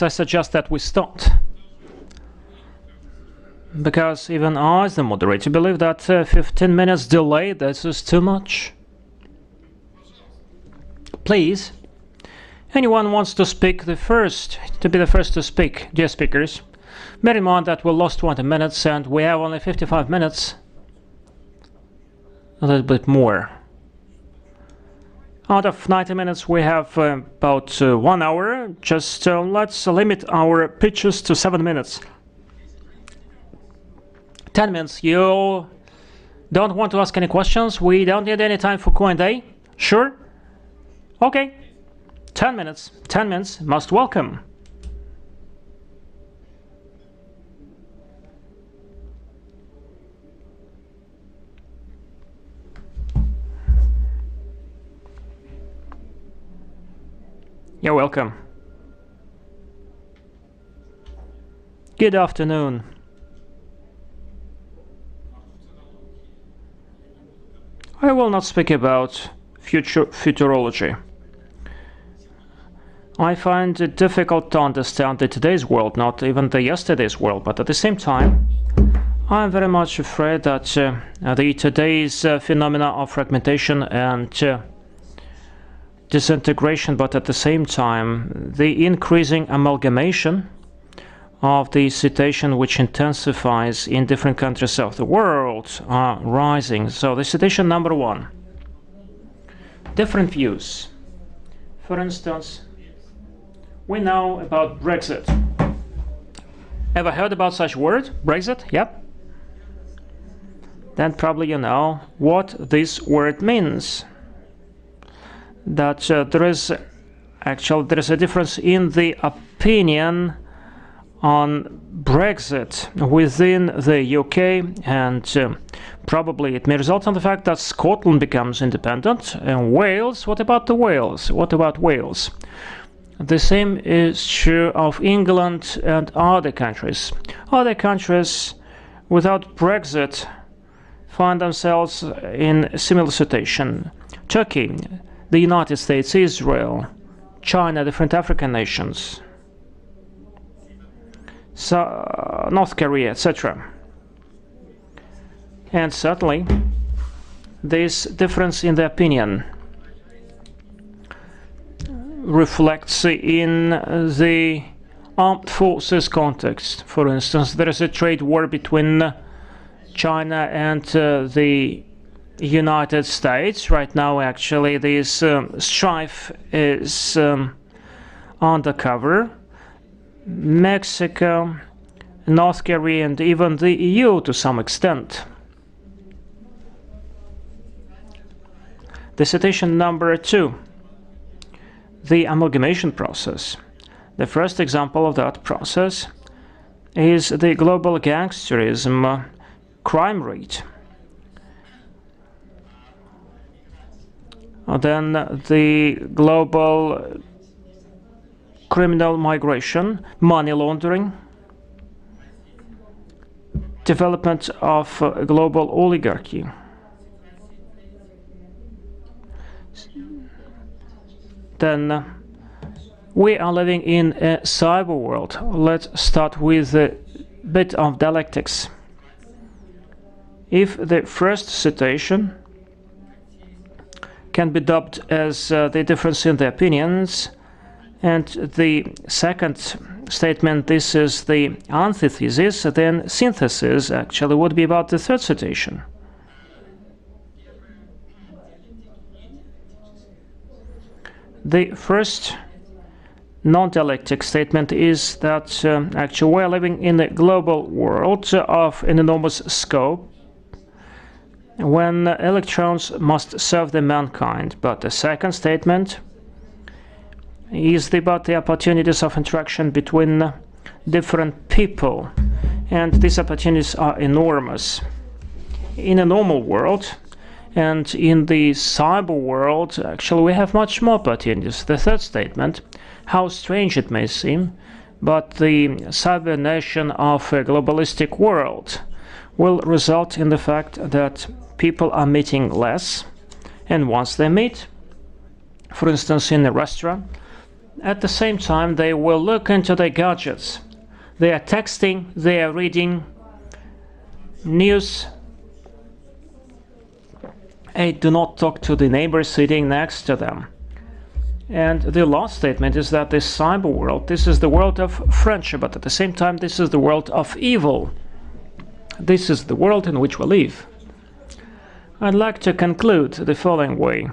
I suggest that we start. Because even I, as the moderator, believe that 15 minutes delay, this is too much. Please, anyone wants to speak to be the first to speak, dear speakers. Bear in mind that we lost 20 minutes and we have only 55 minutes. A little bit more. Out of 90 minutes we have about 1 hour. Just let's limit our pitches to 7 minutes. 10 minutes. You don't want to ask any questions? We don't need any time for Q&A? Sure? Okay. 10 minutes. 10 minutes. Most welcome. You're welcome. Good afternoon. I will not speak about futurology. I find it difficult to understand the today's world, not even the yesterday's world, but at the same time, I'm very much afraid that the today's phenomena of fragmentation and disintegration, but at the same time, the increasing amalgamation of the situation which intensifies in different countries of the world are rising. So the situation number one, different views. For instance, we know about Brexit. Ever heard about such word, Brexit? Yep. Then probably you know what this word means. That there is a difference in the opinion on Brexit within the UK, and probably it may result in the fact that Scotland becomes independent. And Wales, what about the Wales? What about Wales? The same is true of England and other countries. Other countries without Brexit find themselves in a similar situation. Turkey, the United States, Israel, China, different African nations, so, North Korea, etc. And certainly, this difference in the opinion reflects in the armed forces context. For instance, there is a trade war between China and the United States. Right now, actually, this strife is undercover. Mexico, North Korea, and even the EU to some extent. The situation number two, the amalgamation process. The first example of that process is the global gangsterism crime rate. Then the global criminal migration, money laundering, development of global oligarchy. Then we are living in a cyber world. Let's start with a bit of dialectics. If the first citation can be dubbed as the difference in the opinions, and the second statement, this is the antithesis, then synthesis actually would be about the third citation. The first non-dialectic statement is that actually we are living in a global world of an enormous scope when electrons must serve the mankind. But the second statement is about the opportunities of interaction between different people, and these opportunities are enormous. In a normal world and in the cyber world, actually we have much more opportunities. The third statement, how strange it may seem, but the cybernation of a globalistic world will result in the fact that people are meeting less, and once they meet, for instance in a restaurant, at the same time, they will look into their gadgets. They are texting, they are reading news. They do not talk to the neighbor sitting next to them. And the last statement is that this cyber world, this is the world of friendship, but at the same time, this is the world of evil. This is the world in which we live. I'd like to conclude the following way.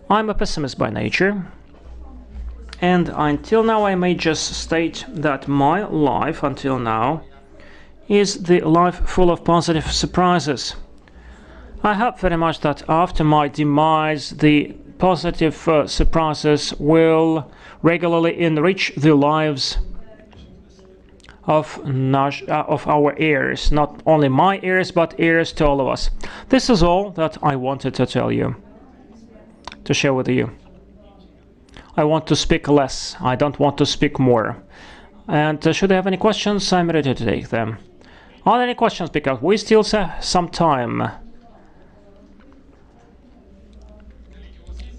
I'm a pessimist by nature, and until now I may just state that my life until now is the life full of positive surprises. I hope very much that after my demise, the positive surprises will regularly enrich the lives of our heirs, not only my heirs, but heirs to all of us. This is all that I wanted to tell you, to share with you. I want to speak less. I don't want to speak more. And should you have any questions, I'm ready to take them. Are there any questions? Because we still have some time.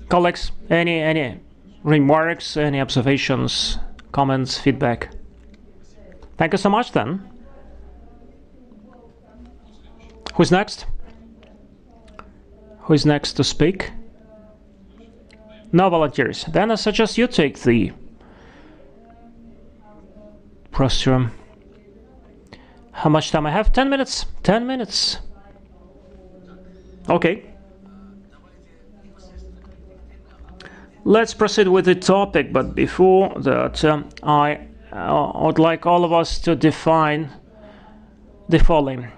Colleagues, any remarks, any observations, comments, feedback? Thank you so much then. Who's next? Who's next to speak? No volunteers. Then I suggest you take the rostrum. How much time I have? 10 minutes. 10 minutes. Okay. Let's proceed with the topic, but before that, I would like all of us to define the following.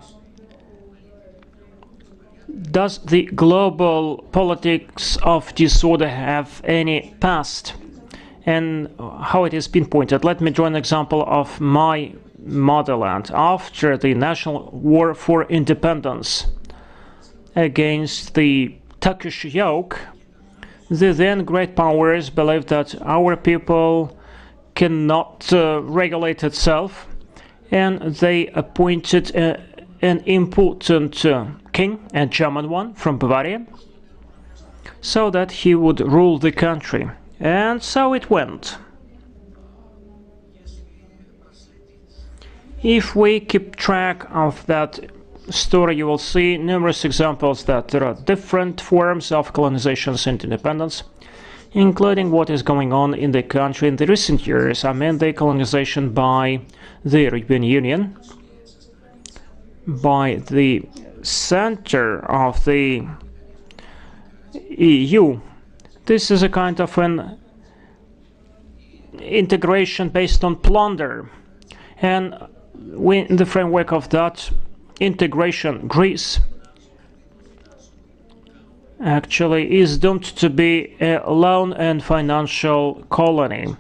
Does the global politics of disorder have any past? And how it is pinpointed? Let me draw an example of my motherland. After the national war for independence against the Turkish yoke, the then great powers believed that our people cannot regulate itself, and they appointed an important king, a German one from Bavaria, so that he would rule the country. And so it went. If we keep track of that story, you will see numerous examples that there are different forms of colonization and independence, including what is going on in the country in the recent years. I mean the colonization by the European Union, by the center of the EU. This is a kind of an integration based on plunder. And in the framework of that integration, Greece actually is doomed to be a loan and financial colony.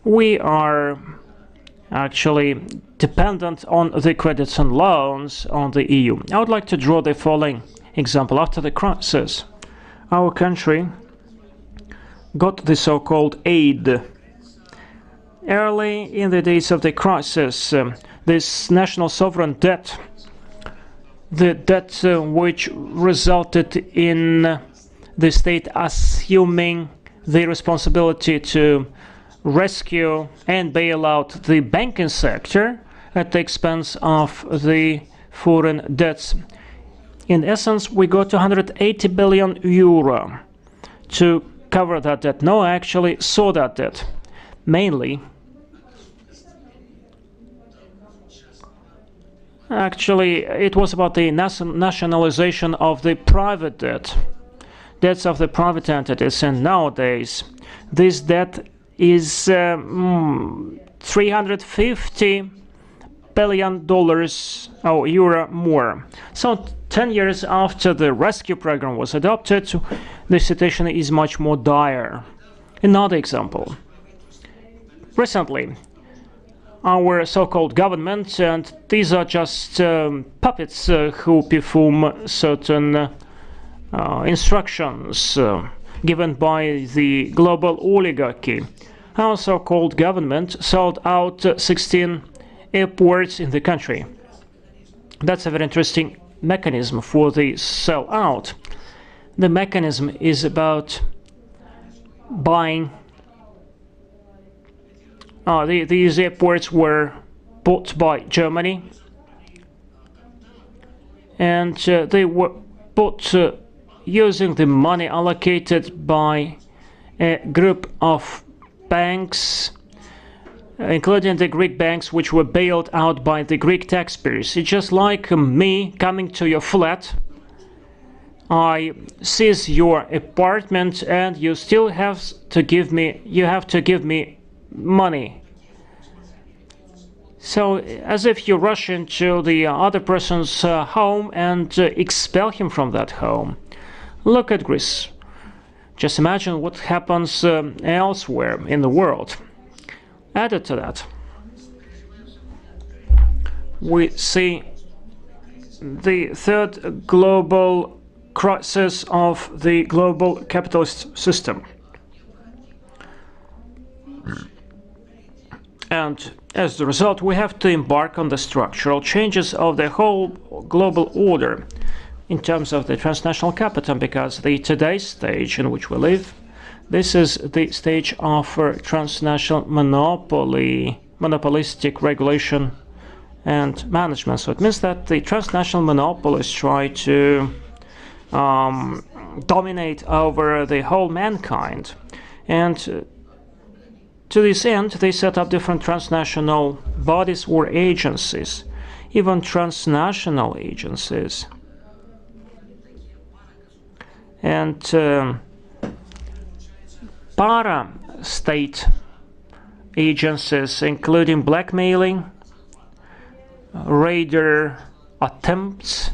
We are actually dependent on the credits and loans on the EU. I would like to draw the following example. After the crisis, our country got the so-called aid. Early in the days of the crisis, this national sovereign debt, the debt which resulted in the state assuming the responsibility to rescue and bail out the banking sector at the expense of the foreign debts. In essence, we got 280 billion euro to cover that debt. No, I actually saw that debt. Mainly, actually, it was about the nationalization of the private debt, debts of the private entities, and nowadays this debt is 350 billion dollars or euro more. So 10 years after the rescue program was adopted, the situation is much more dire. Another example. Recently, our so-called government, and these are just puppets who perform certain instructions given by the global oligarchy. Our so-called government sold out 16 airports in the country. That's a very interesting mechanism for the these airports were bought by Germany, and they were bought using the money allocated by a group of banks, including the Greek banks, which were bailed out by the Greek taxpayers. It's just like me coming to your flat. I seize your apartment, and you still have to give me money. So, as if you rush into the other person's home and expel him from that home. Look at Greece. Just imagine what happens elsewhere in the world. Added to that, we see the third global crisis of the global capitalist system. And as a result, we have to embark on the structural changes of the whole global order in terms of the transnational capital, because the today's stage in which we live, this is the stage of transnational monopolistic regulation and management. So it means that the transnational monopolists try to dominate over the whole mankind. And to this end, they set up different transnational bodies or agencies, even transnational agencies. And para-state agencies, including blackmailing, raider attempts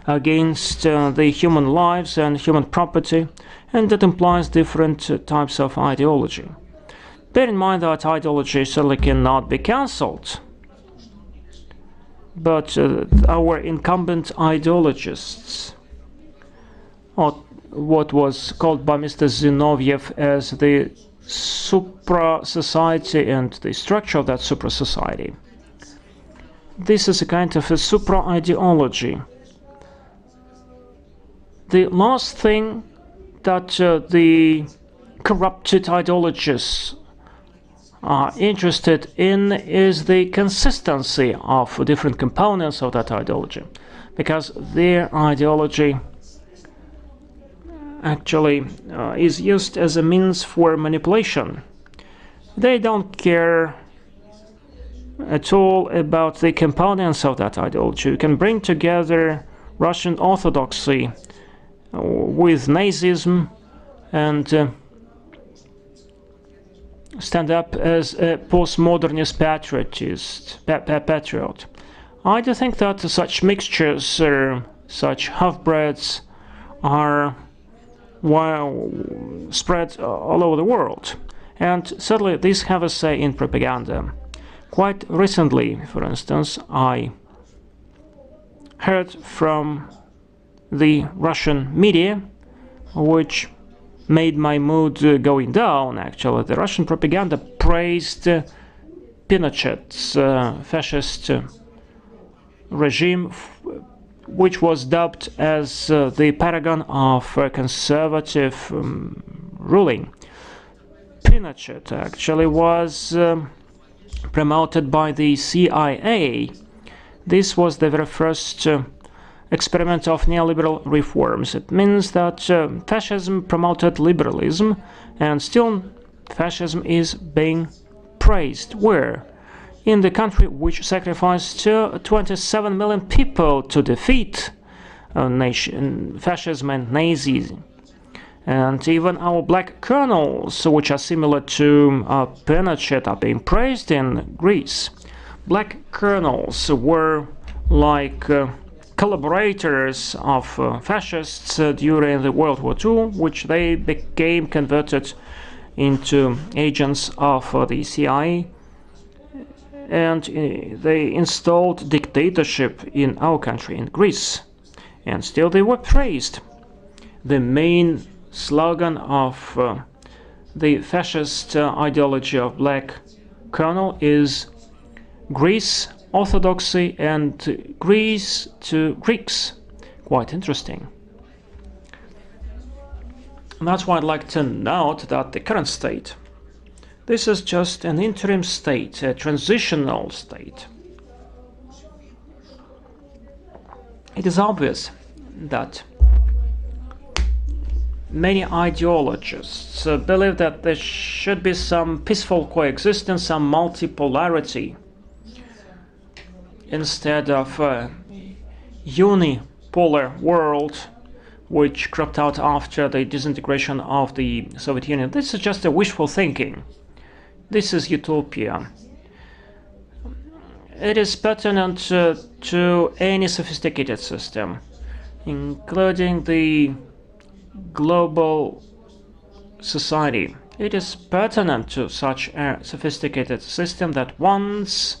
against the human lives and human property, and that implies different types of ideology. Bear in mind that ideology certainly cannot be cancelled, but our incumbent ideologists, or what was called by Mr. Zinoviev as the supra-society and the structure of that supra-society. This is a kind of a supra-ideology. The last thing that the corrupted ideologists are interested in is the consistency of different components of that ideology, because their ideology actually is used as a means for manipulation. They don't care at all about the components of that ideology. You can bring together Russian Orthodoxy with Nazism and stand up as a postmodernist patriot. I do think that such mixtures, such half-breeds, are spread all over the world, and certainly these have a say in propaganda. Quite recently, for instance, I heard from the Russian media, which made my mood going down. Actually, the Russian propaganda praised Pinochet's fascist regime, which was dubbed as the paragon of conservative ruling. Pinochet actually was promoted by the CIA. This was the very first experiment of neoliberal reforms. It means that fascism promoted liberalism, and still fascism is being praised. Where? In the country which sacrificed 27 million people to defeat fascism and Nazism. And even our black colonels, which are similar to Pinochet, are being praised in Greece. Black colonels were like collaborators of fascists during the World War II, which they became converted into agents of the CIA, and they installed dictatorship in our country, in Greece, and still they were praised. The main slogan of the fascist ideology of black colonel is Greece, Orthodoxy, and Greece to Greeks. Quite interesting. And that's why I'd like to note that the current state This is just an interim state, a transitional state. It is obvious that many ideologists believe that there should be some peaceful coexistence, some multipolarity, instead of a unipolar world which cropped out after the disintegration of the Soviet Union. This is just a wishful thinking. This is utopia. It is pertinent to any sophisticated system, including the global society. It is pertinent to such a sophisticated system that once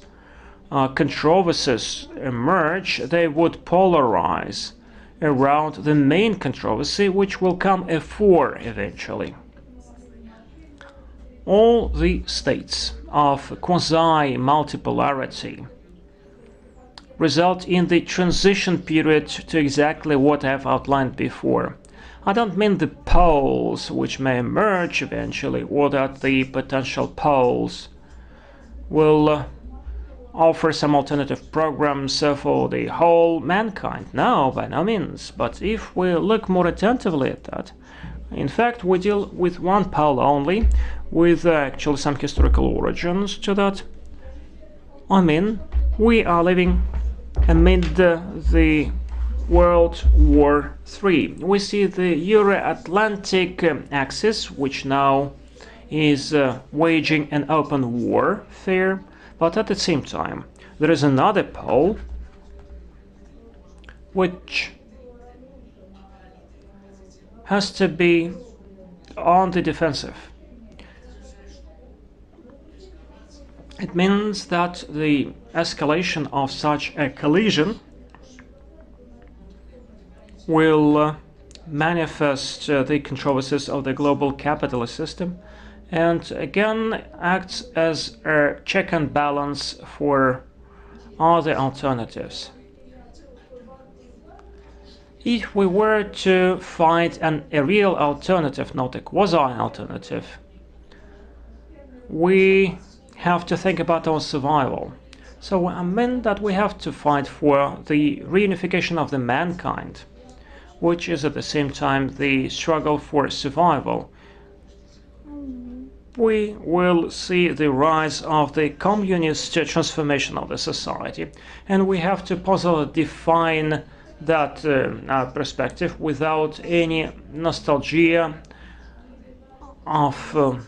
controversies emerge, they would polarize around the main controversy, which will come afore eventually. All the states of quasi-multipolarity result in the transition period to exactly what I've outlined before. I don't mean the poles which may emerge eventually, or that the potential poles will offer some alternative programs for the whole mankind. No, by no means. But if we look more attentively at that, in fact, we deal with one pole only, with actually some historical origins to that. I mean, we are living amid the World War III. We see the Euro-Atlantic axis, which now is waging an open warfare, but at the same time, there is another pole which has to be on the defensive. It means that the escalation of such a collision will manifest the controversies of the global capitalist system, and again acts as a check and balance for other alternatives. If we were to find a real alternative, not a quasi-alternative, we have to think about our survival. So I mean that we have to fight for the reunification of the mankind, which is at the same time the struggle for survival. We will see the rise of the communist transformation of the society, and we have to positively define that perspective without any nostalgia of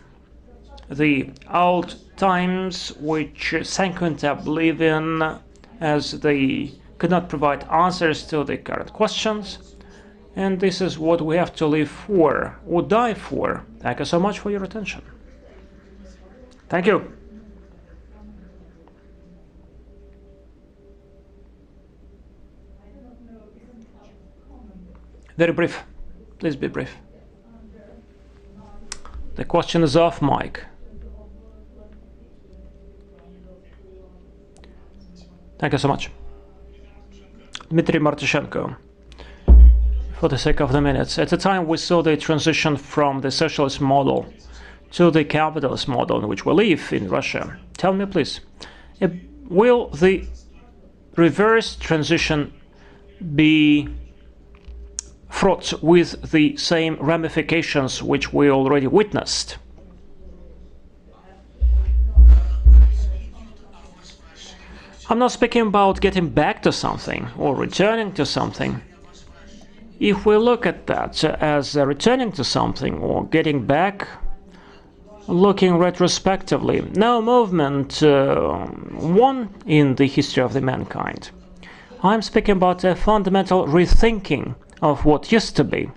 the old times which sank into oblivion as they could not provide answers to the current questions. And this is what we have to live for, or die for. Thank you so much for your attention. Thank you. Very brief. Please be brief. The question is off mic. Thank you so much. Dmitry Martyshenko. For the sake of the minutes, at the time we saw the transition from the socialist model to the capitalist model in which we live in Russia. Tell me, please, will the reverse transition be fraught with the same ramifications which we already witnessed? I'm not speaking about getting back to something or returning to something. If we look at that as returning to something or getting back, looking retrospectively, no movement won in the history of the mankind. I'm speaking about a fundamental rethinking of what used to be.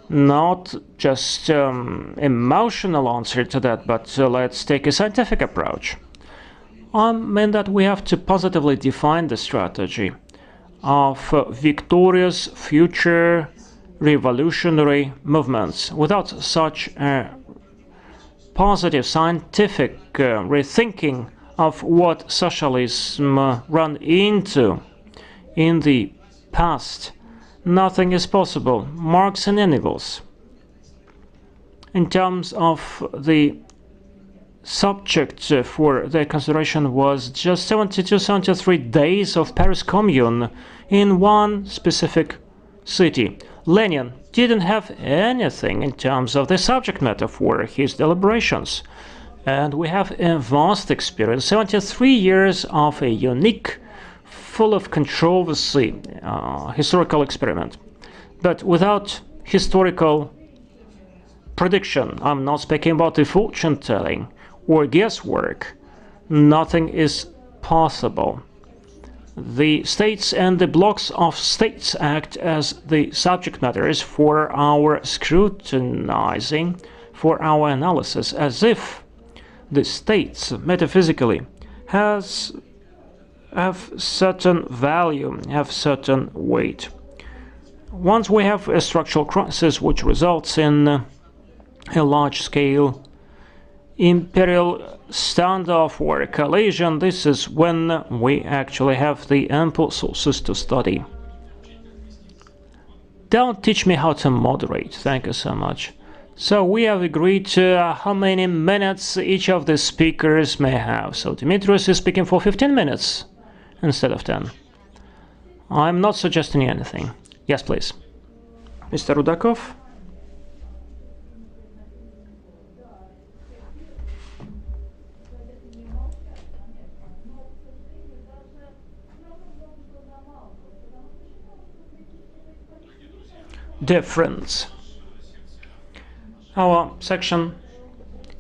Not just emotional answer to that, but let's take a scientific approach. I mean that we have to positively define the strategy of victorious future revolutionary movements. Without such a positive scientific rethinking of what socialism ran into in the past, nothing is possible. Marx and Engels in terms of the subject for their consideration was just 73 days of Paris Commune in one specific city. Lenin didn't have anything in terms of the subject matter for his deliberations. And we have a vast experience, 73 years of a unique, full of controversy, historical experiment. But without historical prediction, I'm not speaking about the fortune-telling or guesswork, nothing is possible. The states and the blocks of states act as the subject matters for our scrutinizing, for our analysis, as if the states, metaphysically, have certain value, have certain weight. Once we have a structural crisis which results in a large-scale imperial standoff or a collision, this is when we actually have the ample sources to study. Don't teach me how to moderate. Thank you so much. So we have agreed to how many minutes each of the speakers may have. So Dimitrios is speaking for 15 minutes instead of 10. I'm not suggesting anything. Yes, please. Mr. Rudakov? Difference. Our section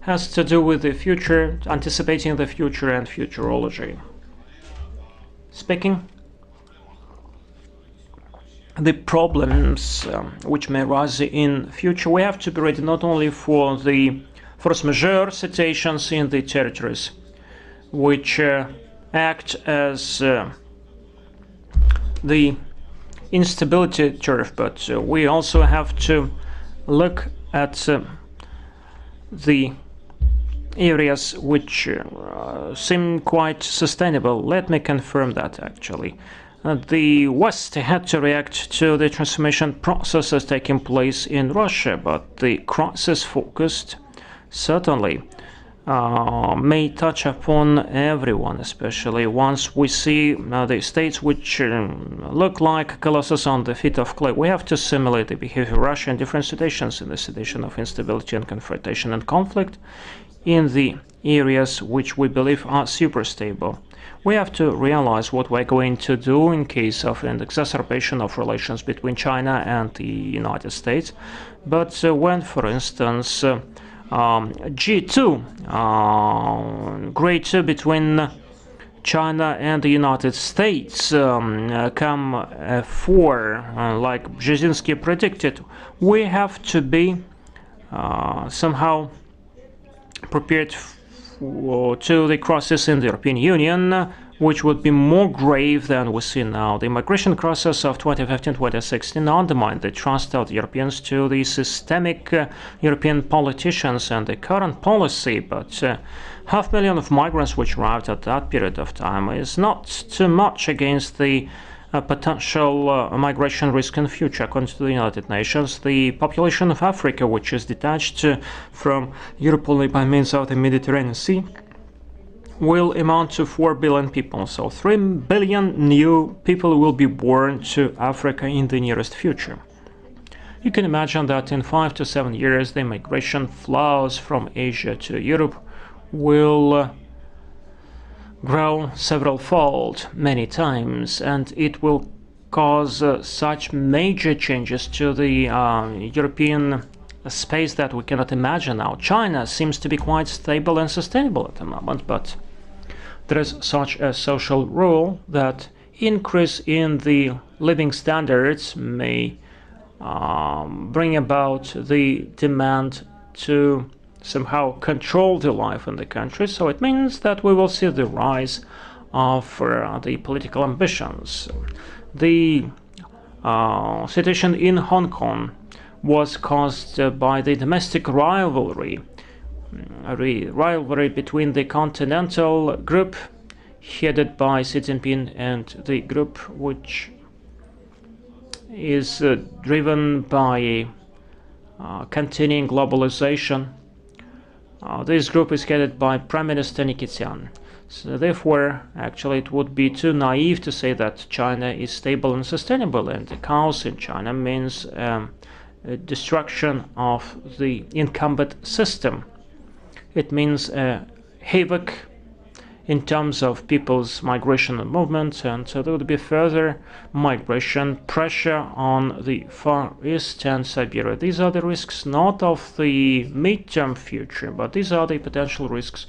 has to do with the future, anticipating the future and futurology. Speaking the problems which may arise in future, we have to be ready not only for the force majeure situations in the territories which act as the instability turf, but we also have to look at the areas which seem quite sustainable. Let me confirm that actually. The West had to react to the transformation processes taking place in Russia, but the crisis focused certainly may touch upon everyone, especially once we see the states which look like colossus on the feet of clay. We have to simulate the behavior of Russia in different situations, in the situation of instability and confrontation and conflict, in the areas which we believe are super stable. We have to realize what we're going to do in case of an exacerbation of relations between China and the United States. But when, for instance, G2, Great Two between China and the United States come for, like Brzezinski predicted, we have to be somehow prepared to the crisis in the European Union, which would be more grave than we see now. The migration crisis of 2015-2016 undermined the trust of the Europeans to the systemic European politicians and the current policy, but 500,000 of migrants which arrived at that period of time is not too much against the potential migration risk in future. According to the United Nations, the population of Africa, which is detached from Europe only by means of the Mediterranean Sea, will amount to 4 billion people. So 3 billion new people will be born to Africa in the nearest future. You can imagine that in 5 to 7 years, the migration flows from Asia to Europe will grow several-fold, many times, and it will cause such major changes to the European space that we cannot imagine now. China seems to be quite stable and sustainable at the moment, but there is such a social rule that increase in the living standards may bring about the demand to somehow control the life in the country. So it means that we will see the rise of the political ambitions. The situation in Hong Kong was caused by the domestic rivalry between the continental group headed by Xi Jinping and the group which is driven by containing globalization. This group is headed by Prime Minister Nikityan. So therefore, actually, it would be too naive to say that China is stable and sustainable, and the chaos in China means destruction of the incumbent system. It means havoc in terms of people's migration and movement, and so there would be further migration, pressure on the Far East and Siberia. These are the risks not of the midterm future, but these are the potential risks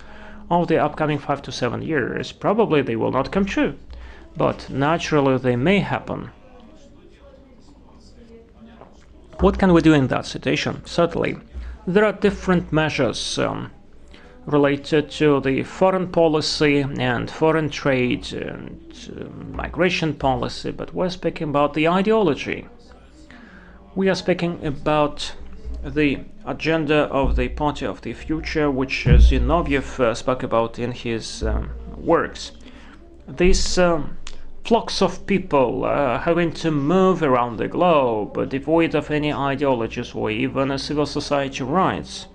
of the upcoming 5 to 7 years. Probably they will not come true, but naturally they may happen. What can we do in that situation? Certainly, there are different measures related to the foreign policy and foreign trade and migration policy, but we're speaking about the ideology. We are speaking about the agenda of the Party of the Future, which Zinoviev spoke about in his works. These flocks of people having to move around the globe, devoid of any ideologies or even civil society rights.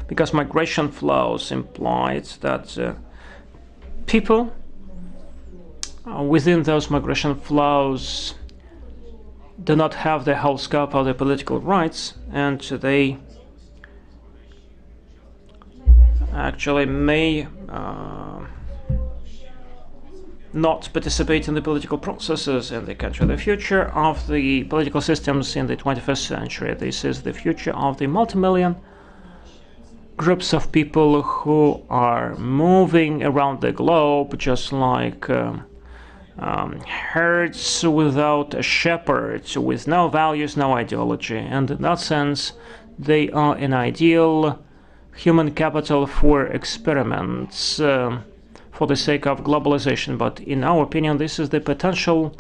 Because migration flows implied that people within those migration flows do not have the whole scope of their political rights, and they actually may not participate in the political processes in the country. The future of the political systems in the 21st century, this is the future of the multi-million groups of people who are moving around the globe just like herds without a shepherd, with no values, no ideology. And in that sense, they are an ideal human capital for experiments for the sake of globalization. But in our opinion, this is the potential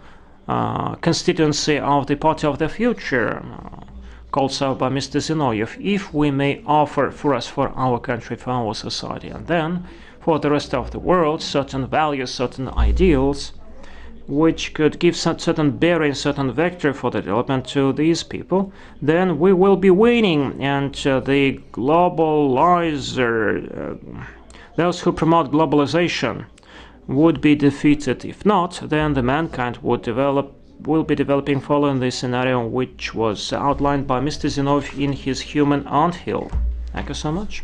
constituency of the Party of the Future, called so by Mr. Zinoviev, if we may offer for us, for our country, for our society, and then for the rest of the world, certain values, certain ideals, which could give some certain bearing, certain vector for the development to these people, then we will be winning, and the globalizer, those who promote globalization, would be defeated. If not, then the mankind will be developing following the scenario which was outlined by Mr. Zinoviev in his Human Anthill. Thank you so much.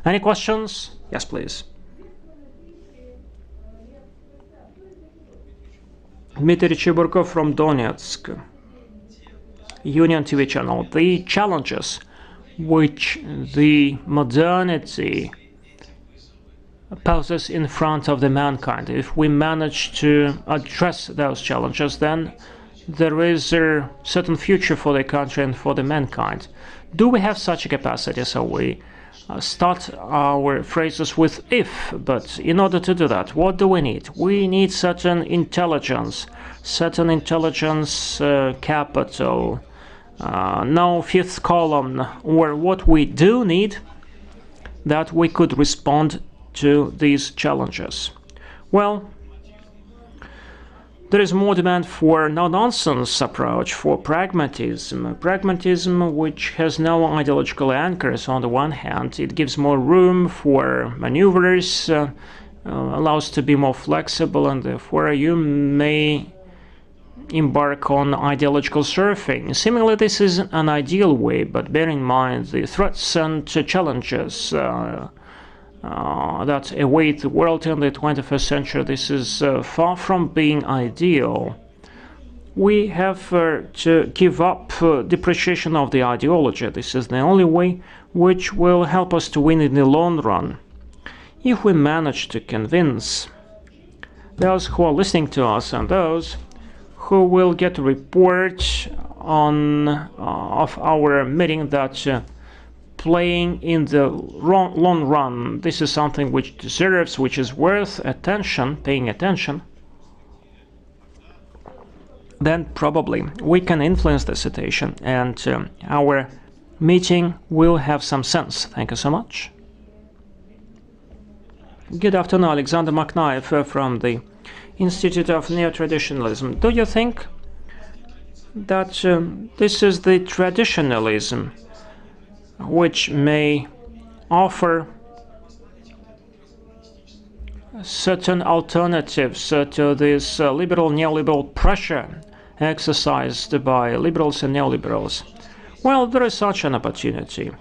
Any questions? Yes, please. Dmitry Chiburkov from Donetsk, Union TV channel. The challenges which the modernity poses in front of the mankind, if we manage to address those challenges, then there is a certain future for the country and for the mankind. Do we have such a capacity? So we start our phrases with if, but in order to do that, what do we need? We need certain intelligence capital, no fifth column, or what we do need that we could respond to these challenges. Well, there is more demand for no-nonsense approach, for pragmatism which has no ideological anchors. On the one hand, it gives more room for maneuvers, allows to be more flexible, and therefore you may embark on ideological surfing. Seemingly this is an ideal way, but bear in mind the threats and challenges that await the world in the 21st century. This is far from being ideal. We have to give up depreciation of the ideology. This is the only way which will help us to win in the long run. If we manage to convince those who are listening to us and those who will get a report of our meeting that playing in the long run, this is something which deserves, which is worth attention, paying attention, then probably we can influence the situation, and our meeting will have some sense. Thank you so much. Good afternoon, Alexander Maknaev from the Institute of Neo-Traditionalism. Do you think that this is the traditionalism which may offer certain alternatives to this liberal neoliberal pressure exercised by liberals and neoliberals. Well, there is such an opportunity.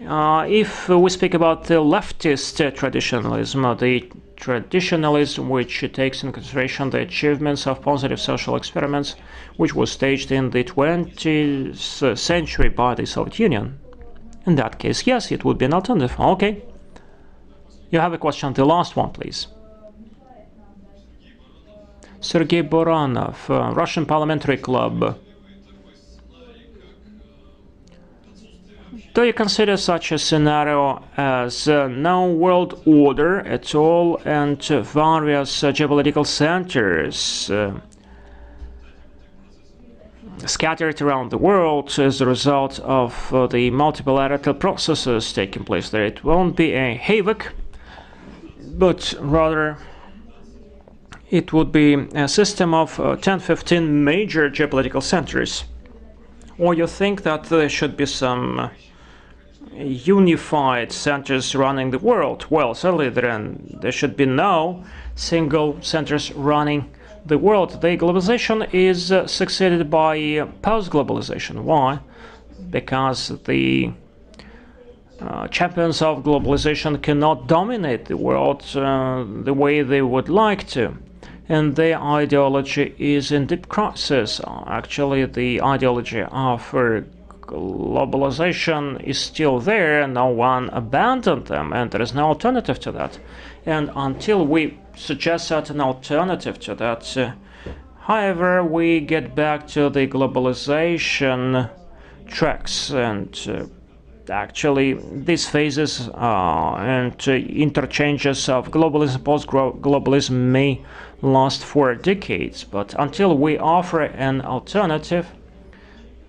If we speak about the leftist traditionalism, the traditionalism which takes in consideration the achievements of positive social experiments which was staged in the 20th century by the Soviet Union, in that case, yes, it would be an alternative. Okay. You have a question, the last one, please. Sergey Boranov, Russian Parliamentary Club. Do you consider such a scenario as no world order at all and various geopolitical centers scattered around the world as a result of the multilateral processes taking place there? It won't be a havoc, but rather it would be a system of 10-15 major geopolitical centers. Or you think that there should be some unified centers running the world? Well, certainly there should be no single centers running the world. The globalization is succeeded by post-globalization. Why? Because the champions of globalization cannot dominate the world the way they would like to. And their ideology is in deep crisis. Actually, the ideology of globalization is still there. No one abandoned them, and there is no alternative to that. And until we suggest an alternative to that, however, we get back to the globalization tracks, and actually these phases and interchanges of globalism, post-globalism may last for decades. But until we offer an alternative,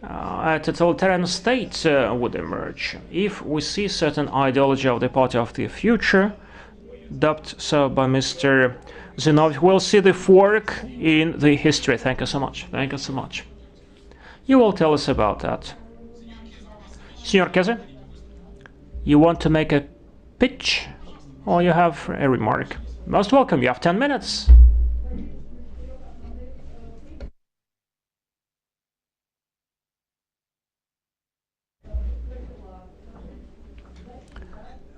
a totalitarian state would emerge. If we see certain ideology of the party of the future, dubbed so by Mr. Zinoviev, we'll see the fork in the history. Thank you so much. Thank you so much. You will tell us about that. Senor Chiesa, you want to make a pitch or you have a remark? Most welcome. You have 10 minutes.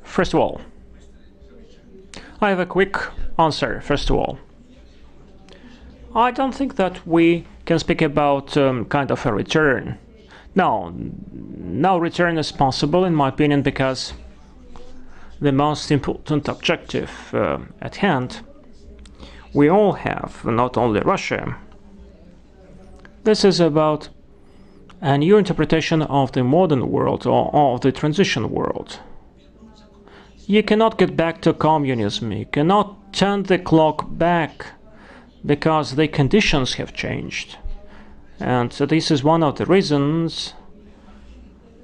First of all, I have a quick answer. First of all, I don't think that we can speak about kind of a return. No return is possible, in my opinion, because the most important objective at hand we all have, not only Russia. This is about a new interpretation of the modern world, or of the transition world. You cannot get back to communism. You cannot turn the clock back because the conditions have changed. And so this is one of the reasons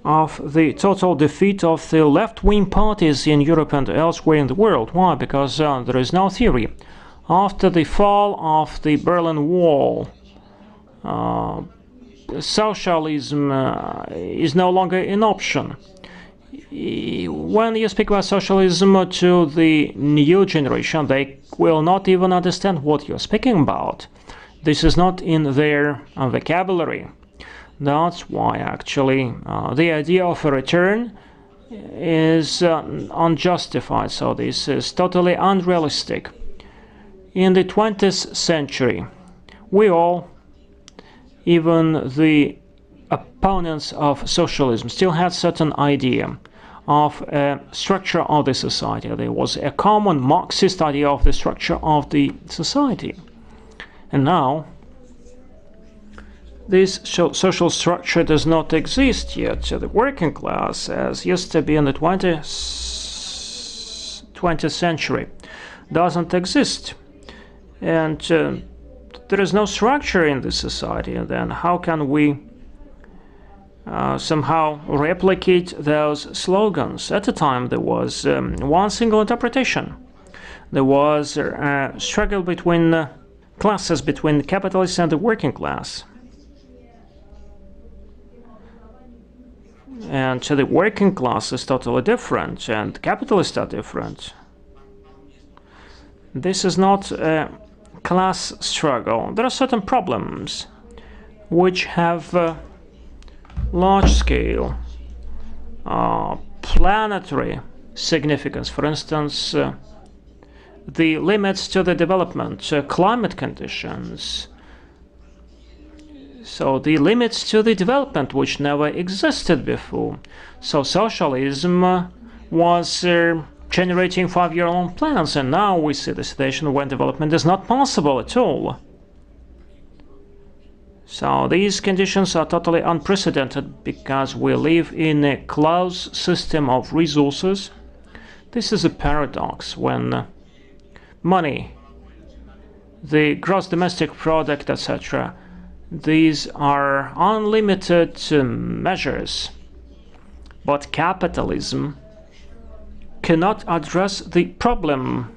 of the total defeat of the left-wing parties in Europe and elsewhere in the world. Why? Because there is no theory. After the fall of the Berlin Wall, socialism is no longer an option. When you speak about socialism to the new generation, they will not even understand what you're speaking about. This is not in their vocabulary. That's why, actually, the idea of a return is unjustified. So this is totally unrealistic. In the 20th century, we all, even the opponents of socialism, still had certain idea of a structure of the society. There was a common Marxist idea of the structure of the society. And now, this social structure does not exist yet. The working class, as used to be in the 20th century, doesn't exist. And there is no structure in the society. And then how can we somehow replicate those slogans? At the time, there was one single interpretation. There was a struggle between classes, between the capitalists and the working class. and the working class is totally different, and capitalists are different. This is not a class struggle. There are certain problems which have large-scale planetary significance. For instance, the limits to the development, climate conditions. So the limits to the development which never existed before. So socialism was generating 5-year-long plans, and now we see the situation when development is not possible at all. So these conditions are totally unprecedented because we live in a closed system of resources. This is a paradox when money, the gross domestic product, etc., these are unlimited measures, but capitalism cannot address the problem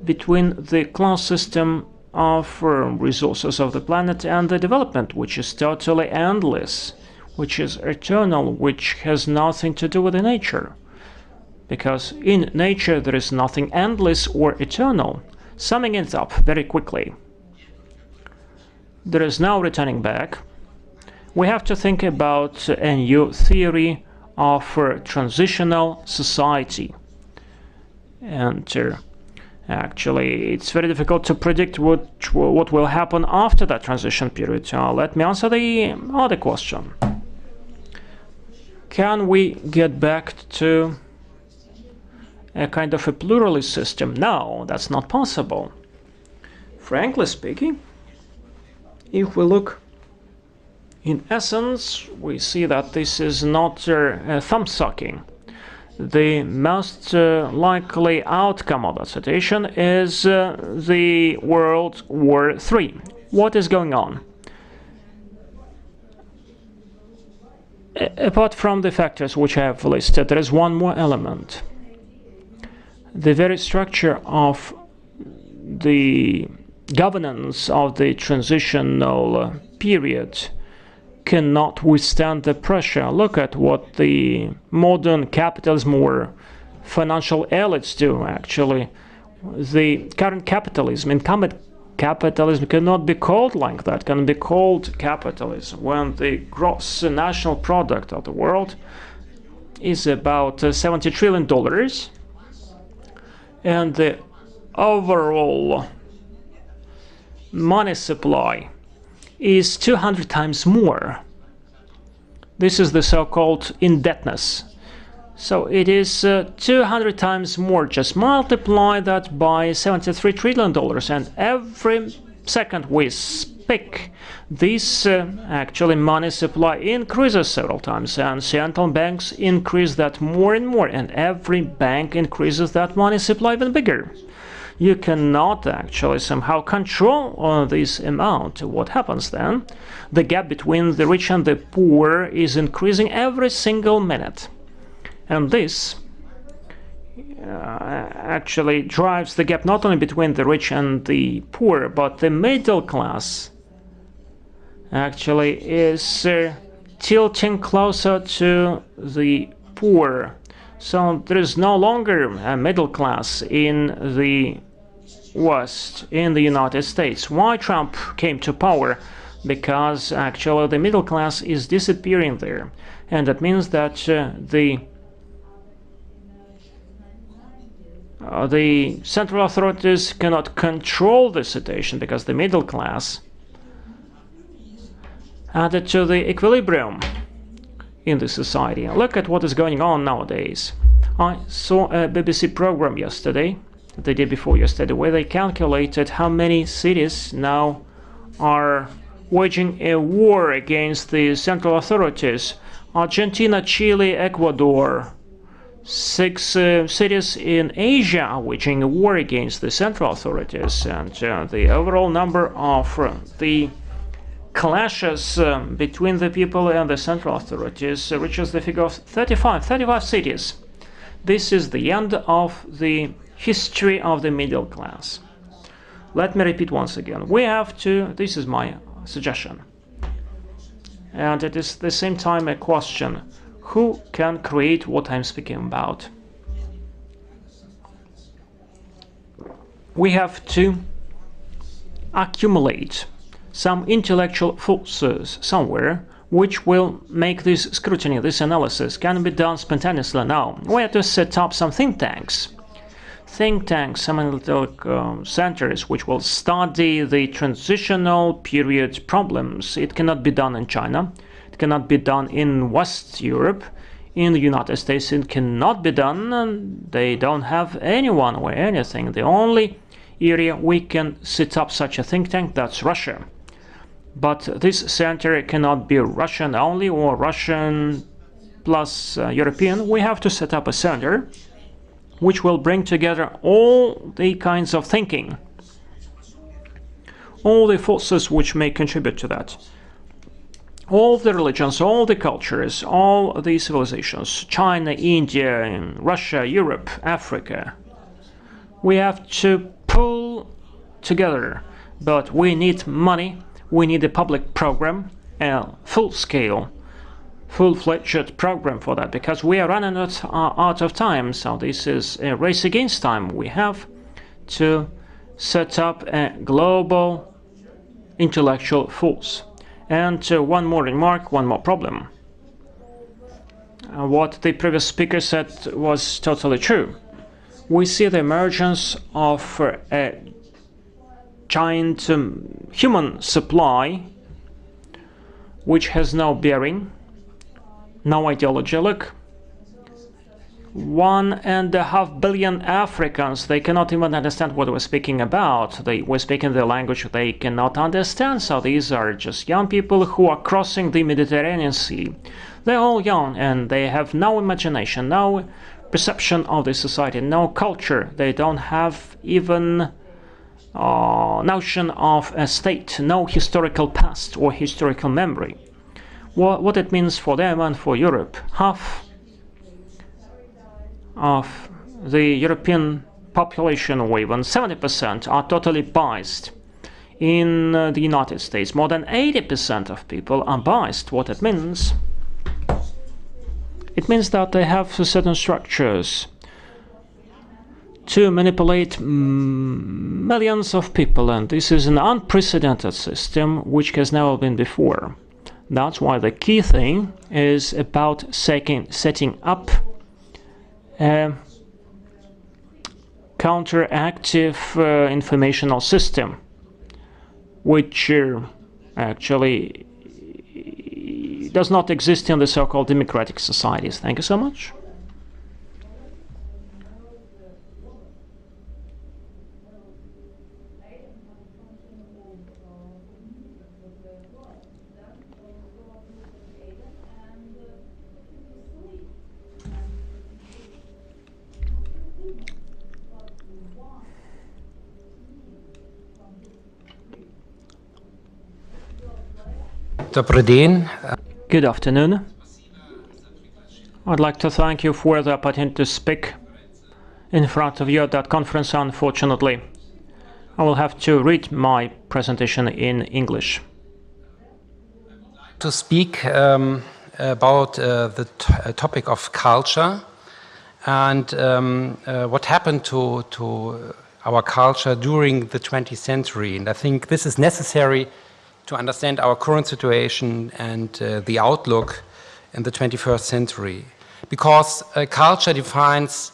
between the class system of resources of the planet and the development, which is totally endless, which is eternal, which has nothing to do with the nature. Because in nature there is nothing endless or eternal. Summing it up very quickly, there is no returning back. We have to think about a new theory of transitional society. And actually, it's very difficult to predict what will happen after that transition period. Let me answer the other question. Can we get back to a kind of a pluralist system? No, that's not possible. Frankly speaking, if we look in essence, we see that this is not thumb-sucking. The most likely outcome of that situation is the World War III. What is going on? Apart from the factors which I have listed, there is one more element. The very structure of the governance of the transitional period cannot withstand the pressure. Look at what the modern capitalism or financial elites do, actually. The current capitalism, incumbent capitalism, cannot be called like that, can be called capitalism when the gross national product of the world is about $70 trillion, and the overall money supply is 200 times more. This is the so-called indebtedness. So it is 200 times more. Just multiply that by $73 trillion, and every second we speak, this actually money supply increases several times, and central banks increase that more and more, and every bank increases that money supply even bigger. You cannot actually somehow control this amount. What happens then? The gap between the rich and the poor is increasing every single minute. And this actually drives the gap not only between the rich and the poor, but the middle class actually is tilting closer to the poor. So there is no longer a middle class in the West, in the United States. Why Trump came to power? Because actually the middle class is disappearing there. And that means that the central authorities cannot control the situation, because the middle class added to the equilibrium in the society. Look at what is going on nowadays. I saw a BBC program yesterday, the day before yesterday, where they calculated how many cities now are waging a war against the central authorities. Argentina, Chile, Ecuador. 6 cities in Asia are waging a war against the central authorities, and the overall number of the clashes between the people and the central authorities reaches the figure of 35 cities. This is the end of the history of the middle class. Let me repeat once again. We have to, this is my suggestion, and it is at the same time a question. who can create what I'm speaking about. We have to accumulate some intellectual forces somewhere which will make this scrutiny, this analysis can be done spontaneously now. We have to set up some think tanks, some analytical centers which will study the transitional period problems. It cannot be done in China, it cannot be done in West Europe, in the United States it cannot be done, and they don't have anyone or anything. The only area we can set up such a think tank, that's Russia. But this center cannot be Russian only or Russian plus European. We have to set up a center which will bring together all the kinds of thinking, all the forces which may contribute to that, all the religions, all the cultures, all the civilizations, China, India, Russia, Europe, Africa. We have to pull together, but we need money. We need a public program, a full-scale, full-fledged program for that, because we are running out of time. So this is a race against time. We have to set up a global intellectual force. And one more remark, one more problem. What the previous speaker said was totally true. We see the emergence of a giant human supply which has no bearing, no ideology. Look, 1.5 billion Africans, they cannot even understand what we're speaking about. They were speaking the language they cannot understand. So these are just young people who are crossing the Mediterranean Sea. They're all young and they have no imagination, no perception of the society, no culture. They don't have even notion of a state, no historical past or historical memory. What it means for them and for Europe. Half of the European population, or even 70%, are totally biased. In the United States, more than 80% of people are biased. What it means? It means that they have certain structures to manipulate millions of people, and this is an unprecedented system which has never been before. That's why the key thing is about setting up a counteractive informational system, which actually does not exist in the so-called democratic societies. Thank you so much. Good afternoon. I'd like to thank you for the opportunity to speak in front of you at that conference. Unfortunately, I will have to read my presentation in English. To speak about the topic of culture and what happened to our culture during the 20th century. And I think this is necessary to understand our current situation and the outlook in the 21st century. Because culture defines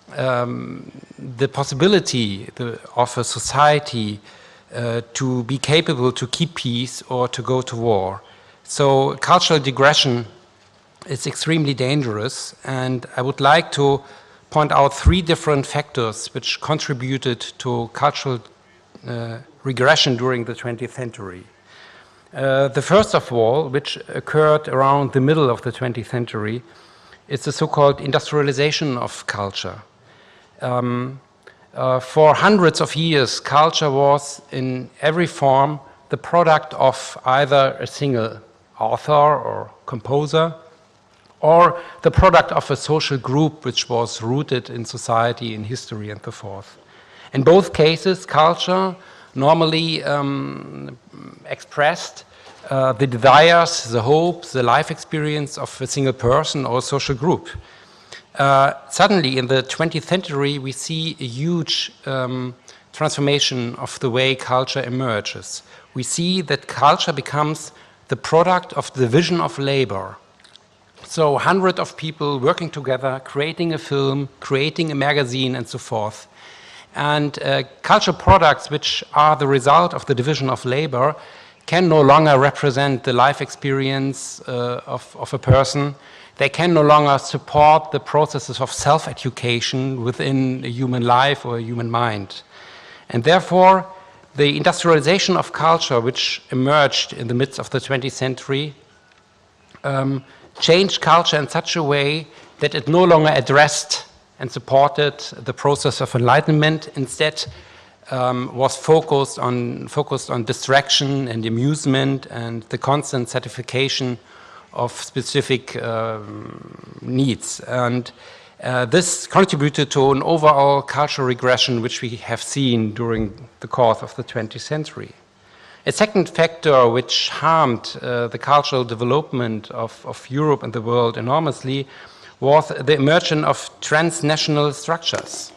the possibility of a society to be capable to keep peace or to go to war. So cultural digression is extremely dangerous, and I would like to point out three different factors which contributed to cultural regression during the 20th century. The first of all, which occurred around the middle of the 20th century, is the so-called industrialization of culture. For hundreds of years, culture was in every form the product of either a single author or composer, or the product of a social group which was rooted in society, in history, and so forth. In both cases, culture normally expressed the desires, the hopes, the life experience of a single person or social group. Suddenly, in the 20th century, we see a huge transformation of the way culture emerges. We see that culture becomes the product of the division of labor. So hundreds of people working together, creating a film, creating a magazine, and so forth. And culture products which are the result of the division of labor can no longer represent the life experience of a person. They can no longer support the processes of self-education within a human life or a human mind. And therefore, the industrialization of culture, which emerged in the midst of the 20th century, changed culture in such a way that it no longer addressed and supported the process of enlightenment. Instead, was focused on distraction and amusement and the constant satisfaction of specific needs. And this contributed to an overall cultural regression which we have seen during the course of the 20th century. A second factor which harmed the cultural development of Europe and the world enormously was the emergence of transnational structures.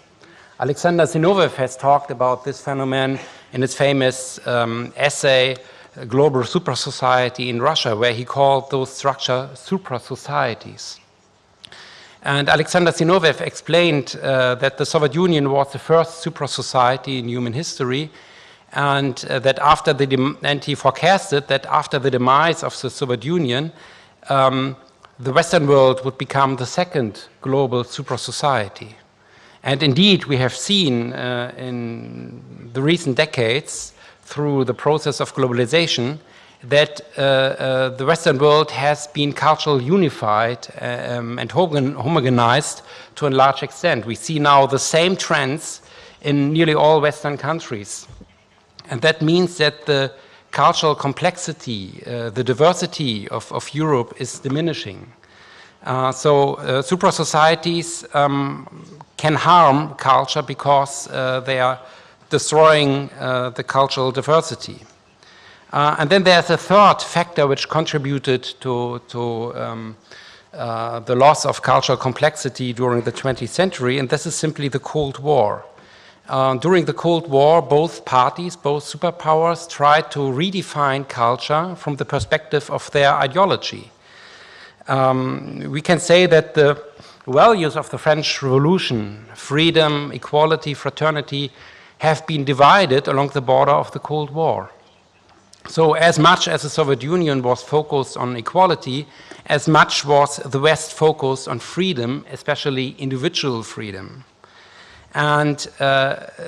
Alexander Zinoviev has talked about this phenomenon in his famous essay, Global Super Society in Russia, where he called those structures super societies. And Alexander Zinoviev explained that the Soviet Union was the first super society in human history, and that after and he forecasted that after the demise of the Soviet Union, the Western world would become the second global super society. And indeed, we have seen in the recent decades, through the process of globalization, that the Western world has been culturally unified and homogenized to a large extent. We see now the same trends in nearly all Western countries. And that means that the cultural complexity, the diversity of Europe is diminishing. So super societies can harm culture because they are destroying the cultural diversity. And then there's a third factor which contributed to the loss of cultural complexity during the 20th century, and this is simply the Cold War. During the Cold War, both parties, both superpowers, tried to redefine culture from the perspective of their ideology. We can say that the values of the French Revolution, freedom, equality, fraternity, have been divided along the border of the Cold War. So as much as the Soviet Union was focused on equality, as much was the West focused on freedom, especially individual freedom. And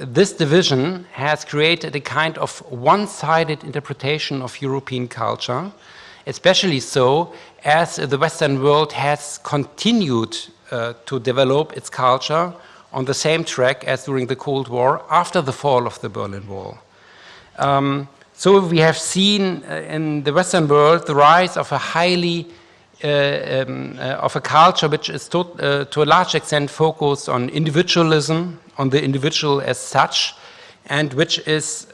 this division has created a kind of one-sided interpretation of European culture, especially so as the Western world has continued to develop its culture on the same track as during the Cold War after the fall of the Berlin Wall. So we have seen in the Western world the rise of a highly of a culture which is to a large extent focused on individualism, on the individual as such, and which has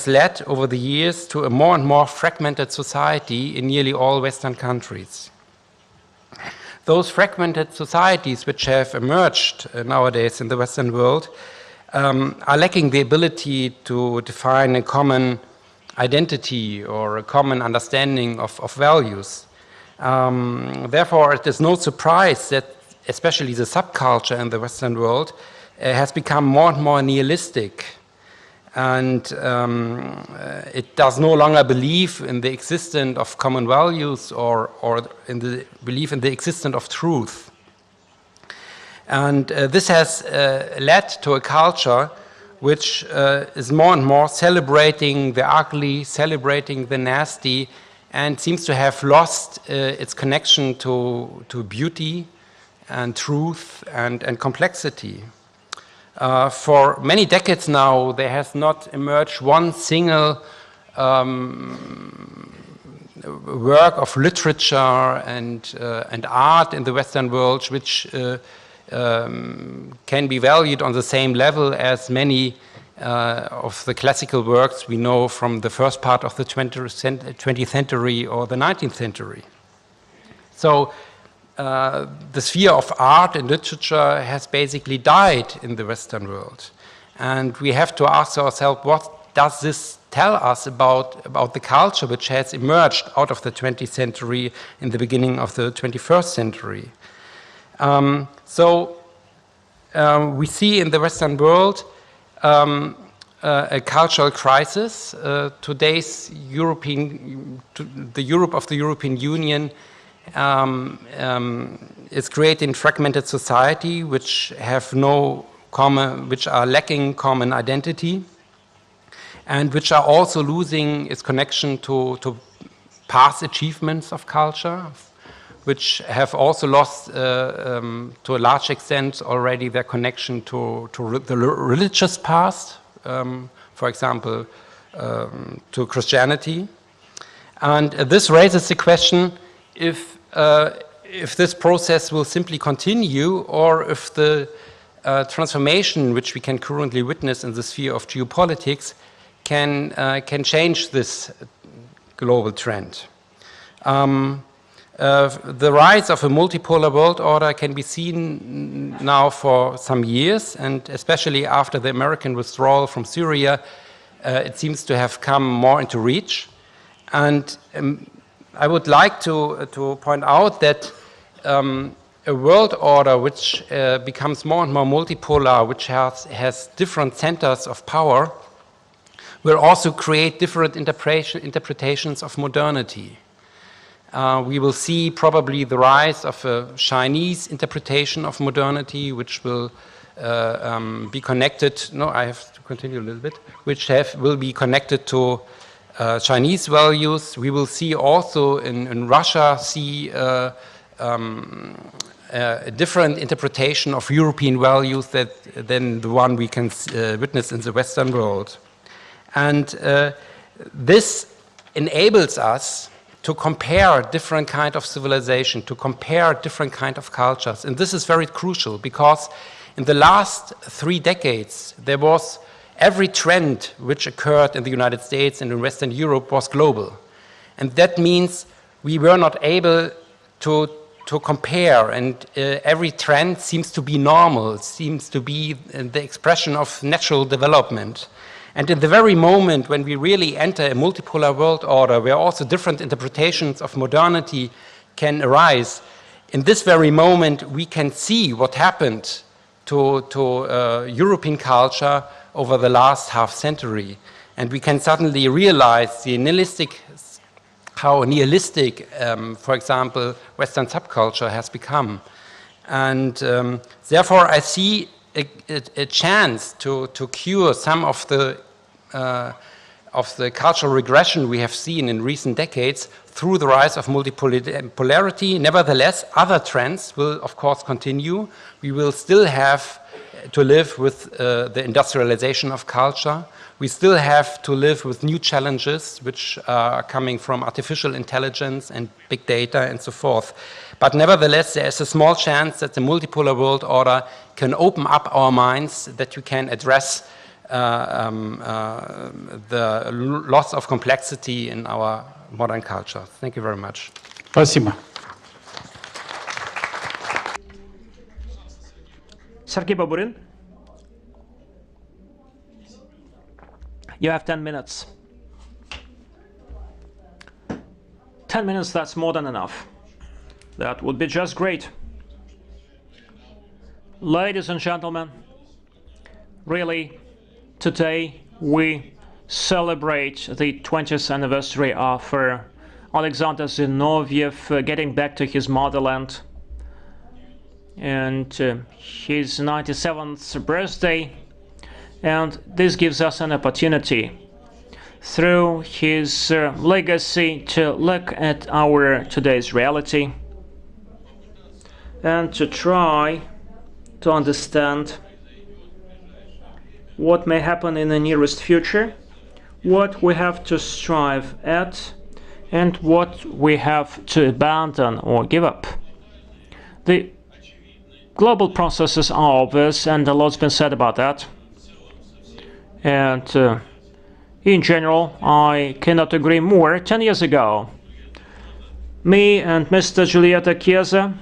led over the years to a more and more fragmented society in nearly all Western countries. Those fragmented societies which have emerged nowadays in the Western world are lacking the ability to define a common identity or a common understanding of values. Therefore, it is no surprise that especially the subculture in the Western world has become more and more nihilistic, and it does no longer believe in the existence of common values or in the belief in the existence of truth. And this has led to a culture which is more and more celebrating the ugly, celebrating the nasty, and seems to have lost its connection to beauty and truth and complexity. For many decades now, there has not emerged one single work of literature and art in the Western world which can be valued on the same level as many of the classical works we know from the first part of the 20th century or the 19th century. So the sphere of art and literature has basically died in the Western world. And we have to ask ourselves, what does this tell us about the culture which has emerged out of the 20th century in the beginning of the 21st century? We see in the Western world a cultural crisis. Today's the Europe of the European Union is creating fragmented society which have which are lacking common identity, and which are also losing its connection to past achievements of culture, which have also lost, to a large extent already, their connection to the religious past, for example, to Christianity. And this raises the question if this process will simply continue, or if the transformation which we can currently witness in the sphere of geopolitics can change this global trend. The rise of a multipolar world order can be seen now for some years, and especially after the American withdrawal from Syria, it seems to have come more into reach. And I would like to point out that a world order which becomes more and more multipolar, which has different centers of power, will also create different interpretations of modernity. We will see probably the rise of a Chinese interpretation of modernity, which will be connected. No, I have to continue a little bit. Which will be connected to Chinese values. We will see also in Russia a different interpretation of European values than the one we can witness in the Western world. And this enables us to compare different kind of civilization, to compare different kind of cultures. And this is very crucial, because in the last 3 decades, there was every trend which occurred in the United States and in Western Europe was global. And that means we were not able to compare, and every trend seems to be normal, seems to be the expression of natural development. And in the very moment when we really enter a multipolar world order, where also different interpretations of modernity can arise, in this very moment we can see what happened to European culture over the last half century. And we can suddenly realize how nihilistic, for example, Western subculture has become. And therefore I see a chance to cure some of the cultural regression we have seen in recent decades through the rise of multipolarity. Nevertheless, other trends will of course continue. We will still have to live with the industrialization of culture. We still have to live with new challenges which are coming from artificial intelligence and big data and so forth. But nevertheless, there is a small chance that the multipolar world order can open up our minds, that you can address the loss of complexity in our modern culture. Thank you very much. Спасибо. Sergey Baburin, you have 10 minutes. 10 minutes, that's more than enough. That would be just great. Ladies and gentlemen, really, today we celebrate the 20th anniversary of Alexander Zinoviev getting back to his motherland, and his 97th birthday. And this gives us an opportunity, through his legacy, to look at our today's reality and to try to understand what may happen in the nearest future, what we have to strive at, and what we have to abandon or give up. The global processes are obvious, and a lot's been said about that. And in general, I cannot agree more. 10 years ago, me and Mr. Giulietto Chiesa,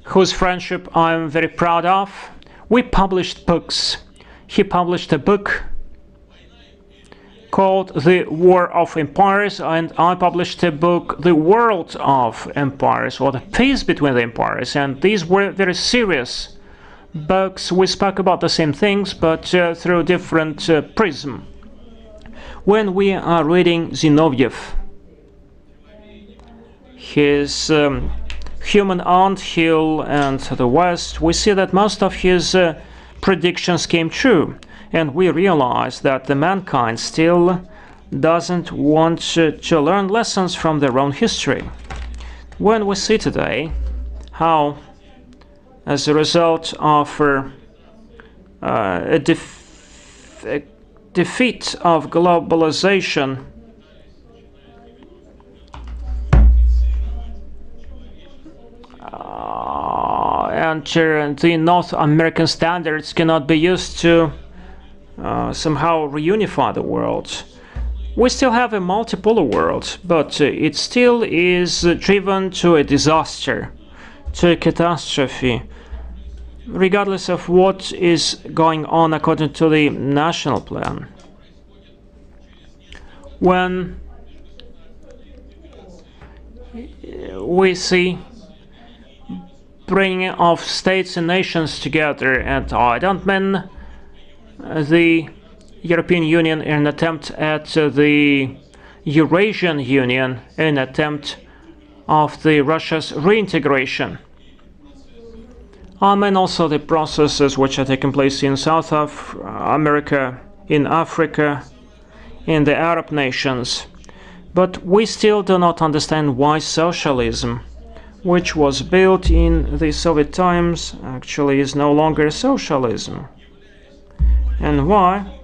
whose friendship I'm very proud of, we published books. He published a book called The War of Empires, and I published a book, The World of Empires, or The Peace Between the Empires, and these were very serious books. We spoke about the same things, but through different prism. When we are reading Zinoviev, his Human Anthill and the West, we see that most of his predictions came true. And we realize that the mankind still doesn't want to learn lessons from their own history. When we see today how, as a result of a defeat of globalization, and the North American standards cannot be used to somehow reunify the world. We still have a multipolar world, but it still is driven to a disaster, to a catastrophe, regardless of what is going on according to the national plan. When we see bringing of states and nations together, and I don't mean the European Union in an attempt at the Eurasian Union, in an attempt of the Russia's reintegration. I mean also the processes which are taking place in South America, in Africa, in the Arab nations. But we still do not understand why socialism, which was built in the Soviet times, actually is no longer socialism. And why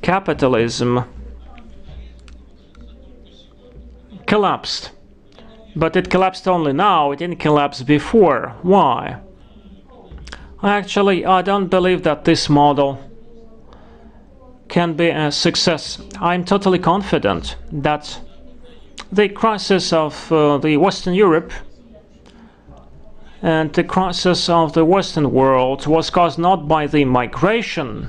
capitalism collapsed. But it collapsed only now, it didn't collapse before. Why? Actually, I don't believe that this model can be a success. I'm totally confident that the crisis of the Western Europe and the crisis of the Western world was caused not by the migration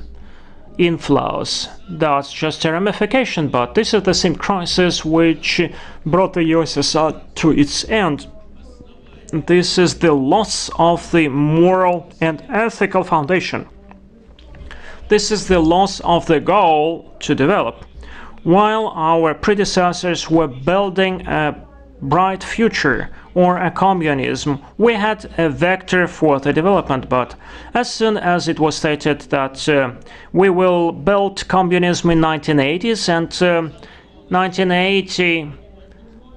inflows. That's just a ramification, but this is the same crisis which brought the USSR to its end. This is the loss of the moral and ethical foundation. This is the loss of the goal to develop. While our predecessors were building a bright future or a communism, we had a vector for the development, but as soon as it was stated that we will build communism in 1980s, and 1980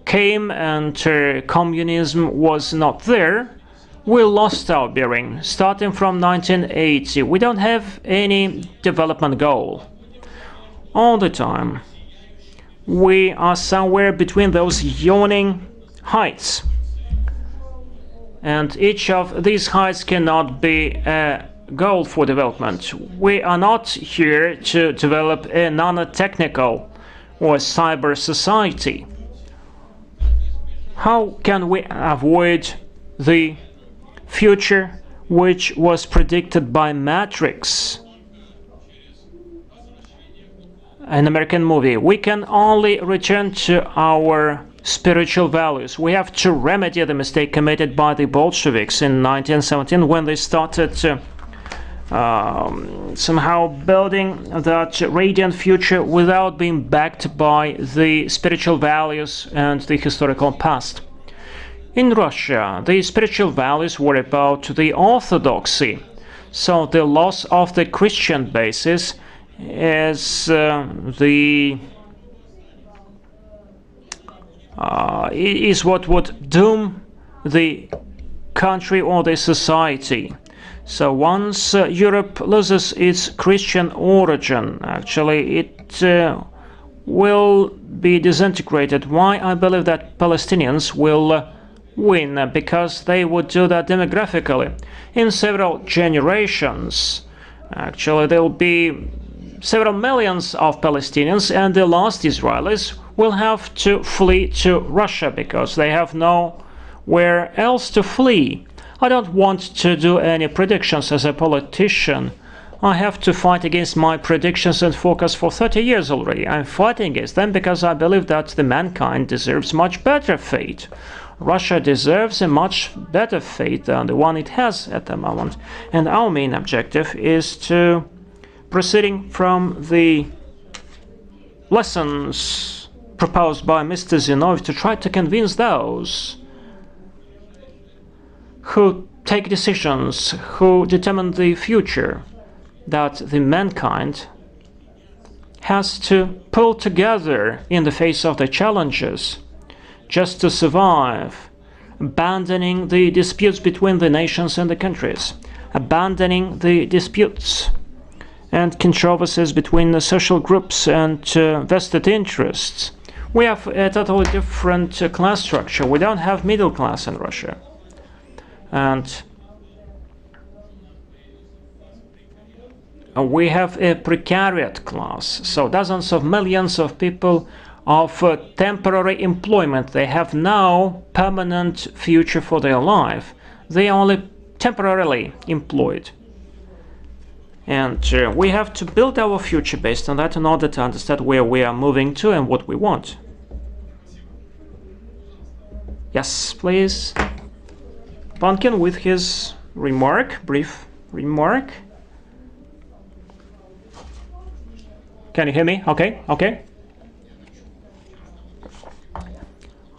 came and communism was not there, we lost our bearing. Starting from 1980, we don't have any development goal. All the time, we are somewhere between those yawning heights. And each of these heights cannot be a goal for development. We are not here to develop a nanotechnical or cyber society. How can we avoid the future which was predicted by Matrix, an American movie? We can only return to our spiritual values. We have to remedy the mistake committed by the Bolsheviks in 1917 when they started somehow building that radiant future without being backed by the spiritual values and the historical past. In Russia, the spiritual values were about the orthodoxy, so the loss of the Christian basis is is what would doom the country or the society. So once Europe loses its Christian origin, actually it will be disintegrated. Why I believe that Palestinians will win, because they would do that demographically. In several generations, actually, there will be several millions of Palestinians, and the last Israelis will have to flee to Russia because they have nowhere else to flee. I don't want to do any predictions as a politician. I have to fight against my predictions and focus for 30 years already. I'm fighting against them because I believe that the mankind deserves much better fate. Russia deserves a much better fate than the one it has at the moment. And our main objective is to, proceeding from the lessons proposed by Mr. Zinoviev, to try to convince those who take decisions, who determine the future, that the mankind has to pull together in the face of the challenges just to survive, abandoning the disputes between the nations and the countries, abandoning the disputes and controversies between the social groups and vested interests. We have a totally different class structure. We don't have middle class in Russia. And we have a precariat class, so dozens of millions of people of temporary employment. They have no permanent future for their life. They are only temporarily employed. And we have to build our future based on that in order to understand where we are moving to and what we want. Yes, please. Pumpkin with his remark, brief remark. Can you hear me? Okay, okay.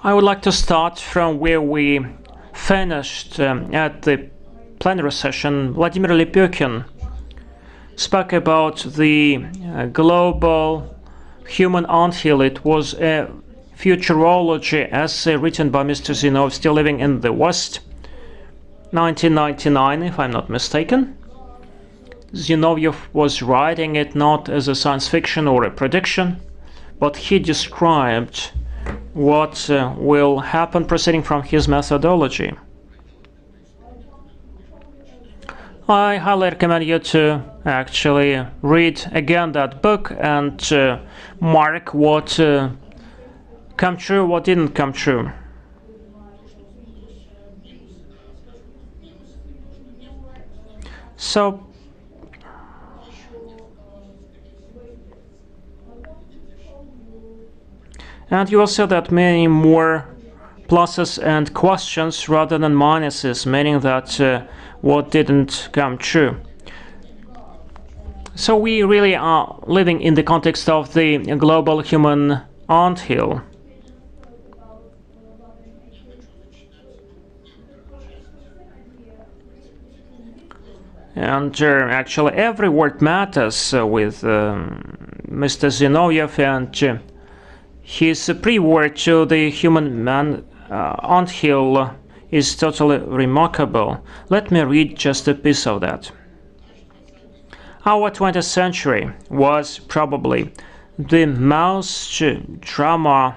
I would like to start from where we finished at the plenary session. Vladimir Lepyokin spoke about the global human anthill. It was a Futurology essay written by Mr. Zinoviev, still living in the West, 1999, if I'm not mistaken. Zinoviev was writing it not as a science fiction or a prediction, but he described what will happen proceeding from his methodology. I highly recommend you to actually read again that book and mark what come true, what didn't come true. So, and you will see that many more pluses and questions rather than minuses, meaning that what didn't come true. So we really are living in the context of the global human anthill. And actually every word matters with Mr. Zinoviev, and his pre-word to the human anthill is totally remarkable. Let me read just a piece of that. Our 20th century was probably the most drama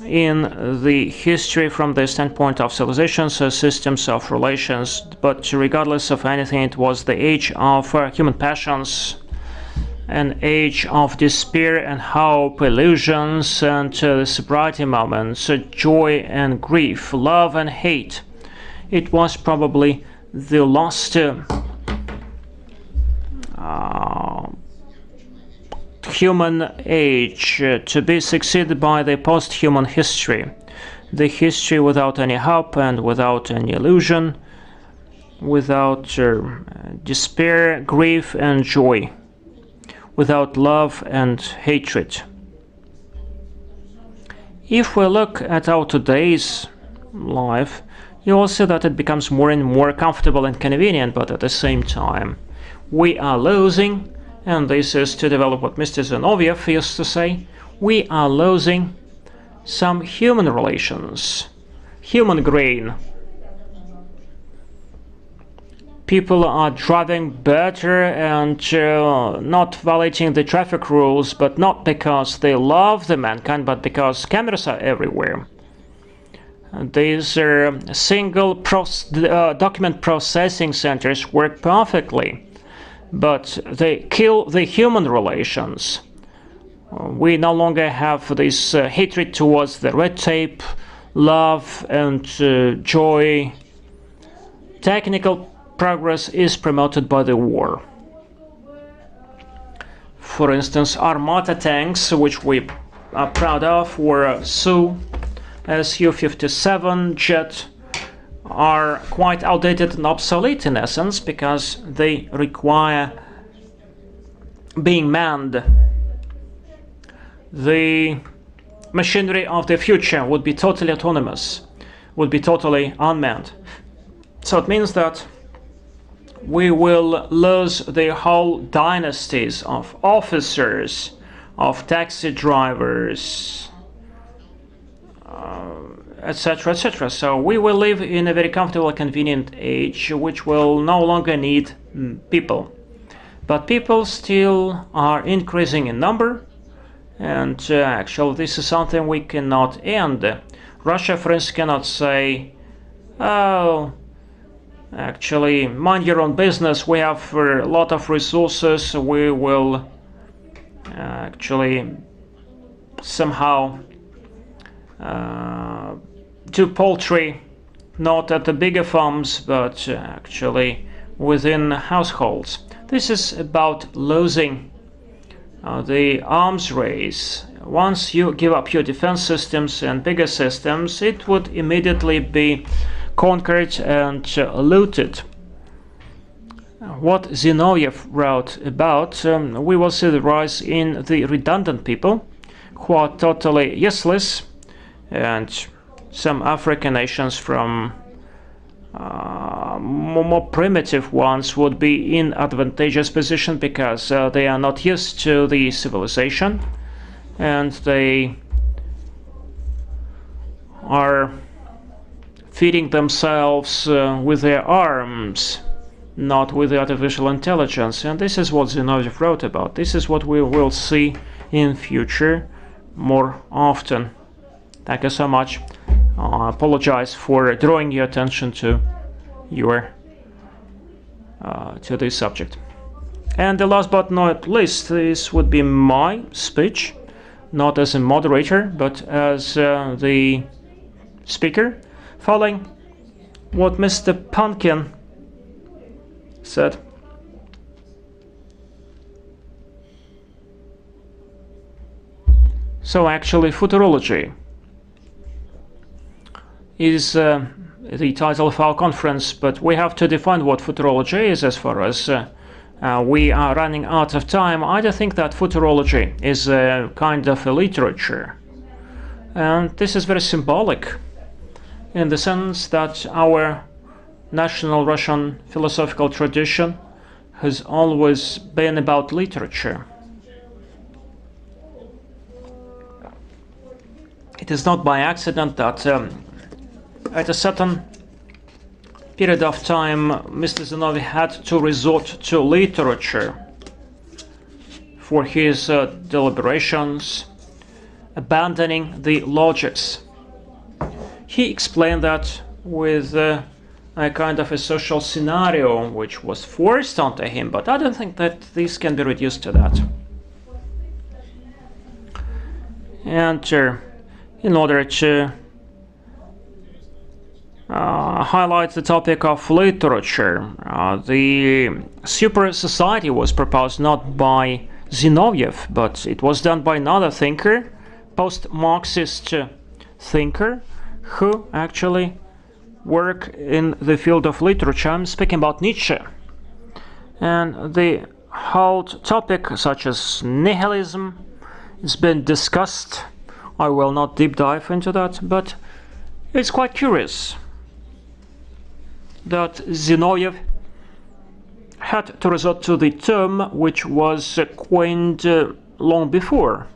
in the history from the standpoint of civilizations, systems of relations, but regardless of anything, it was the age of human passions, an age of despair and hope, illusions and sobriety moments, joy and grief, love and hate. It was probably the last human age to be succeeded by the post-human history. The history without any hope and without any illusion, without despair, grief and joy, without love and hatred. If we look at our today's life, you will see that it becomes more and more comfortable and convenient, but at the same time, we are losing, and this is to develop what Mr. Zinoviev used to say, we are losing some human relations, human grain. People are driving better and not violating the traffic rules, but not because they love the mankind, but because cameras are everywhere. These single document processing centers work perfectly, but they kill the human relations. We no longer have this hatred towards the red tape, love and joy. Technical progress is promoted by the war. For instance, Armata tanks, which we are proud of, or Su-57 jet, are quite outdated and obsolete in essence because they require being manned. The machinery of the future would be totally autonomous, would be totally unmanned. So it means that we will lose the whole dynasties of officers, of taxi drivers, etc., etc. So we will live in a very comfortable, convenient age, which will no longer need people. But people still are increasing in number, and actually this is something we cannot end. Russia, for instance, cannot say, oh, actually, mind your own business, we have a lot of resources, we will actually somehow do poultry, not at the bigger farms, but actually within households. This is about losing the arms race. Once you give up your defense systems and bigger systems, it would immediately be conquered and looted. What Zinoviev wrote about, we will see the rise in the redundant people who are totally useless, and some African nations from more primitive ones would be in advantageous position because they are not used to the civilization and they are feeding themselves with their arms, not with the artificial intelligence. And this is what Zinoviev wrote about. This is what we will see in future more often. Thank you so much. I apologize for drawing your attention to this subject. And the last but not least, this would be my speech, not as a moderator, but as the speaker, following what Mr. Pumpkin said. So actually, Futurology is the title of our conference, but we have to define what Futurology is as far as we are running out of time. I do think that Futurology is a kind of a literature, and this is very symbolic in the sense that our national Russian philosophical tradition has always been about literature. It is not by accident that at a certain period of time Mr. Zinoviev had to resort to literature for his deliberations, abandoning the logics. He explained that with a kind of a social scenario which was forced onto him, but I don't think that this can be reduced to that. And in order to highlight the topic of literature, the super society was proposed not by Zinoviev, but it was done by another thinker, post-Marxist thinker, who actually work in the field of literature. I'm speaking about Nietzsche. And the whole topic, such as nihilism, has been discussed. I will not deep dive into that, but it's quite curious that Zinoviev had to resort to the term which was coined long before.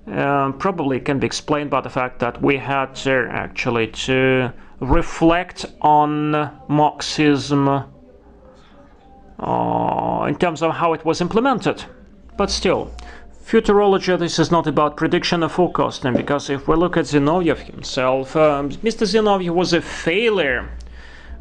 Probably can be explained by the fact that we had actually to reflect on Marxism in terms of how it was implemented. But still, Futurology, this is not about prediction or forecasting, because if we look at Zinoviev himself, Mr. Zinoviev was a failure,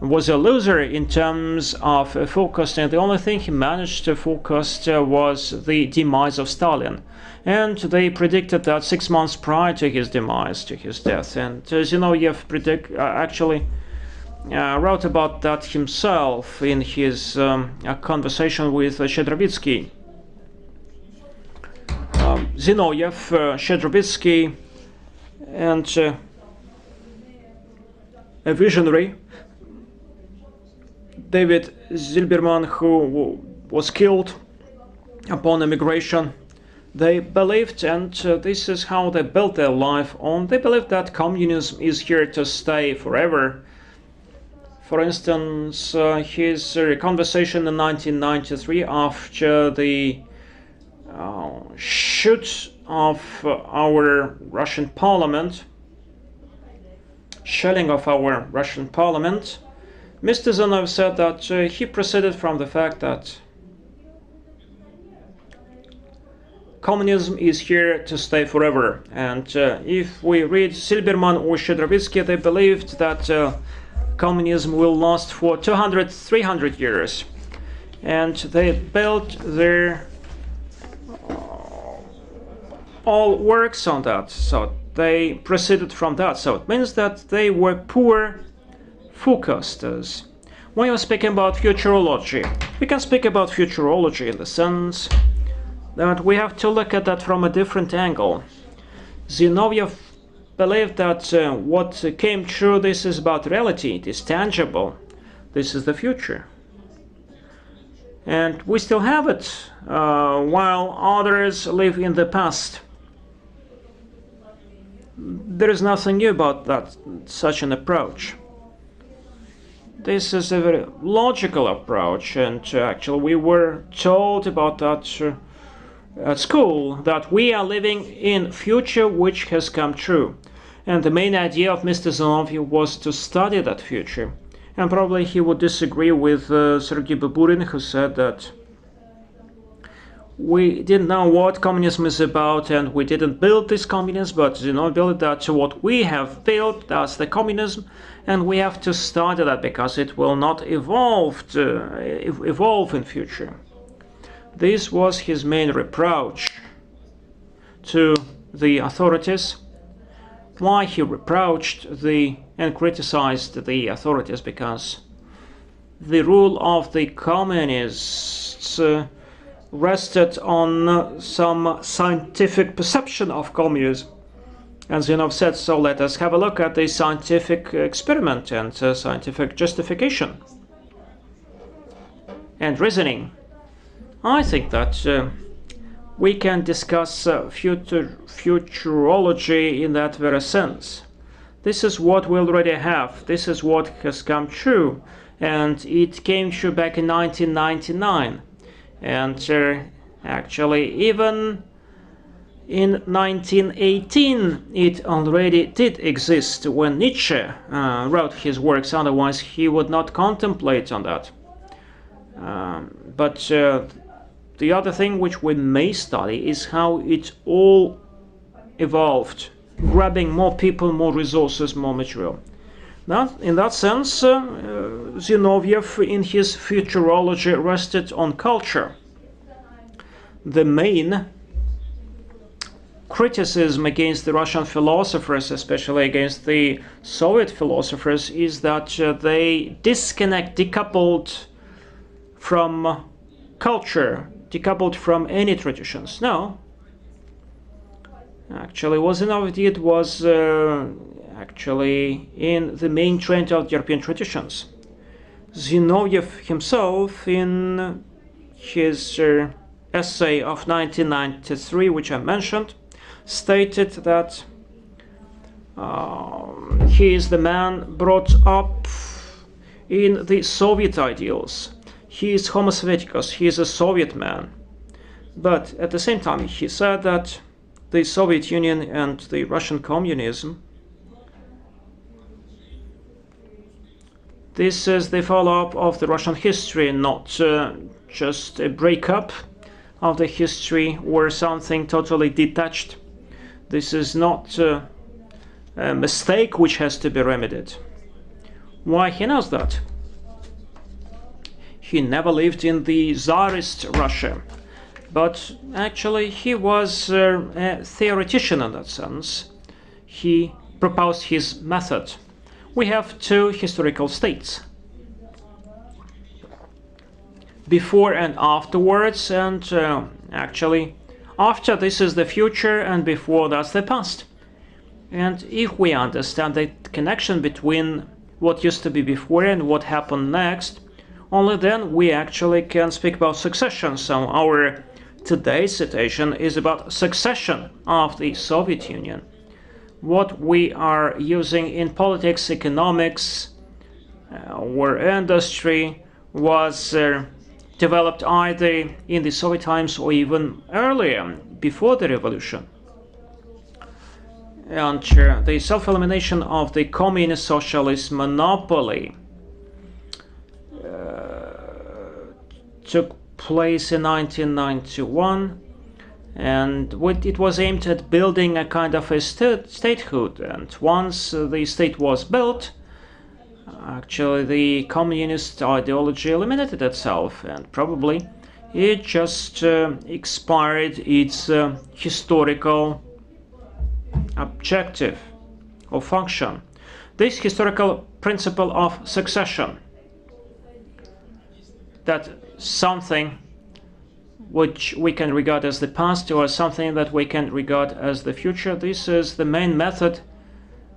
was a loser in terms of forecasting. The only thing he managed to forecast was the demise of Stalin. And they predicted that 6 months prior to his demise, to his death. And Zinoviev actually wrote about that himself in his conversation with Shchedrovitsky. Zinoviev, Shchedrovitsky, and a visionary, David Zilberman, who was killed upon emigration. They believed, and this is how they built their life on, they believed that communism is here to stay forever. For instance, his conversation in 1993 after the shoot of our Russian parliament, shelling of our Russian parliament, Mr. Zinoviev said that he proceeded from the fact that communism is here to stay forever. And if we read Silberman or Shchedrovitsky, they believed that communism will last for 200, 300 years. And they built their all works on that. So they proceeded from that. So it means that they were poor forecasters. When you're speaking about futurology, we can speak about futurology in the sense that we have to look at that from a different angle. Zinoviev believed that what came true, this is about reality, it is tangible, this is the future. And we still have it, while others live in the past. There is nothing new about that, such an approach. This is a very logical approach, and actually we were told about that at school, that we are living in future which has come true. And the main idea of Mr. Zinoviev was to study that future. And probably he would disagree with Sergey Baburin, who said that we didn't know what communism is about and we didn't build this communism, but Zinoviev built that what we have built, that's the communism, and we have to study that because it will not evolve in future. This was his main reproach to the authorities. Why he reproached and criticized the authorities? Because the rule of the communists rested on some scientific perception of communism. And Zinoviev said, so let us have a look at the scientific experiment and scientific justification and reasoning. I think that we can discuss futurology in that very sense. This is what we already have. This is what has come true. And it came true back in 1999. And actually, even in 1918, it already did exist when Nietzsche wrote his works. Otherwise, he would not contemplate on that. But the other thing which we may study is how it all evolved, grabbing more people, more resources, more material. Now, in that sense, Zinoviev in his futurology rested on culture. The main criticism against the Russian philosophers, especially against the Soviet philosophers, is that they decoupled from culture, decoupled from any traditions. No. Actually, what Zinoviev did was actually in the main trend of the European traditions. Zinoviev himself, in his essay of 1993, which I mentioned, stated that he is the man brought up in the Soviet ideals. He is Homo Sovieticus, he is a Soviet man. But at the same time, he said that the Soviet Union and the Russian communism, this is the follow-up of the Russian history, not just a breakup. of the history or something totally detached. This is not a mistake which has to be remedied. Why he knows that? He never lived in the Tsarist Russia, but actually he was a theoretician in that sense. He proposed his method. We have two historical states, before and afterwards, and actually after this is the future and before that's the past. And if we understand the connection between what used to be before and what happened next, only then we actually can speak about succession. So our today's situation is about succession of the Soviet Union. What we are using in politics, economics, or industry was developed either in the Soviet times or even earlier, before the revolution. And the self-elimination of the communist socialist monopoly took place in 1991, and it was aimed at building a kind of a statehood. And once the state was built, actually the communist ideology eliminated itself, and probably it just expired its historical objective or function. This historical principle of succession, that something which we can regard as the past or something that we can regard as the future, this is the main method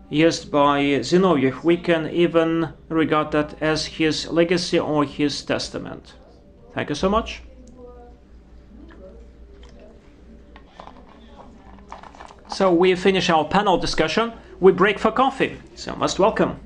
used by Zinoviev. We can even regard that as his legacy or his testament. Thank you so much. So we finish our panel discussion. We break for coffee, so most welcome.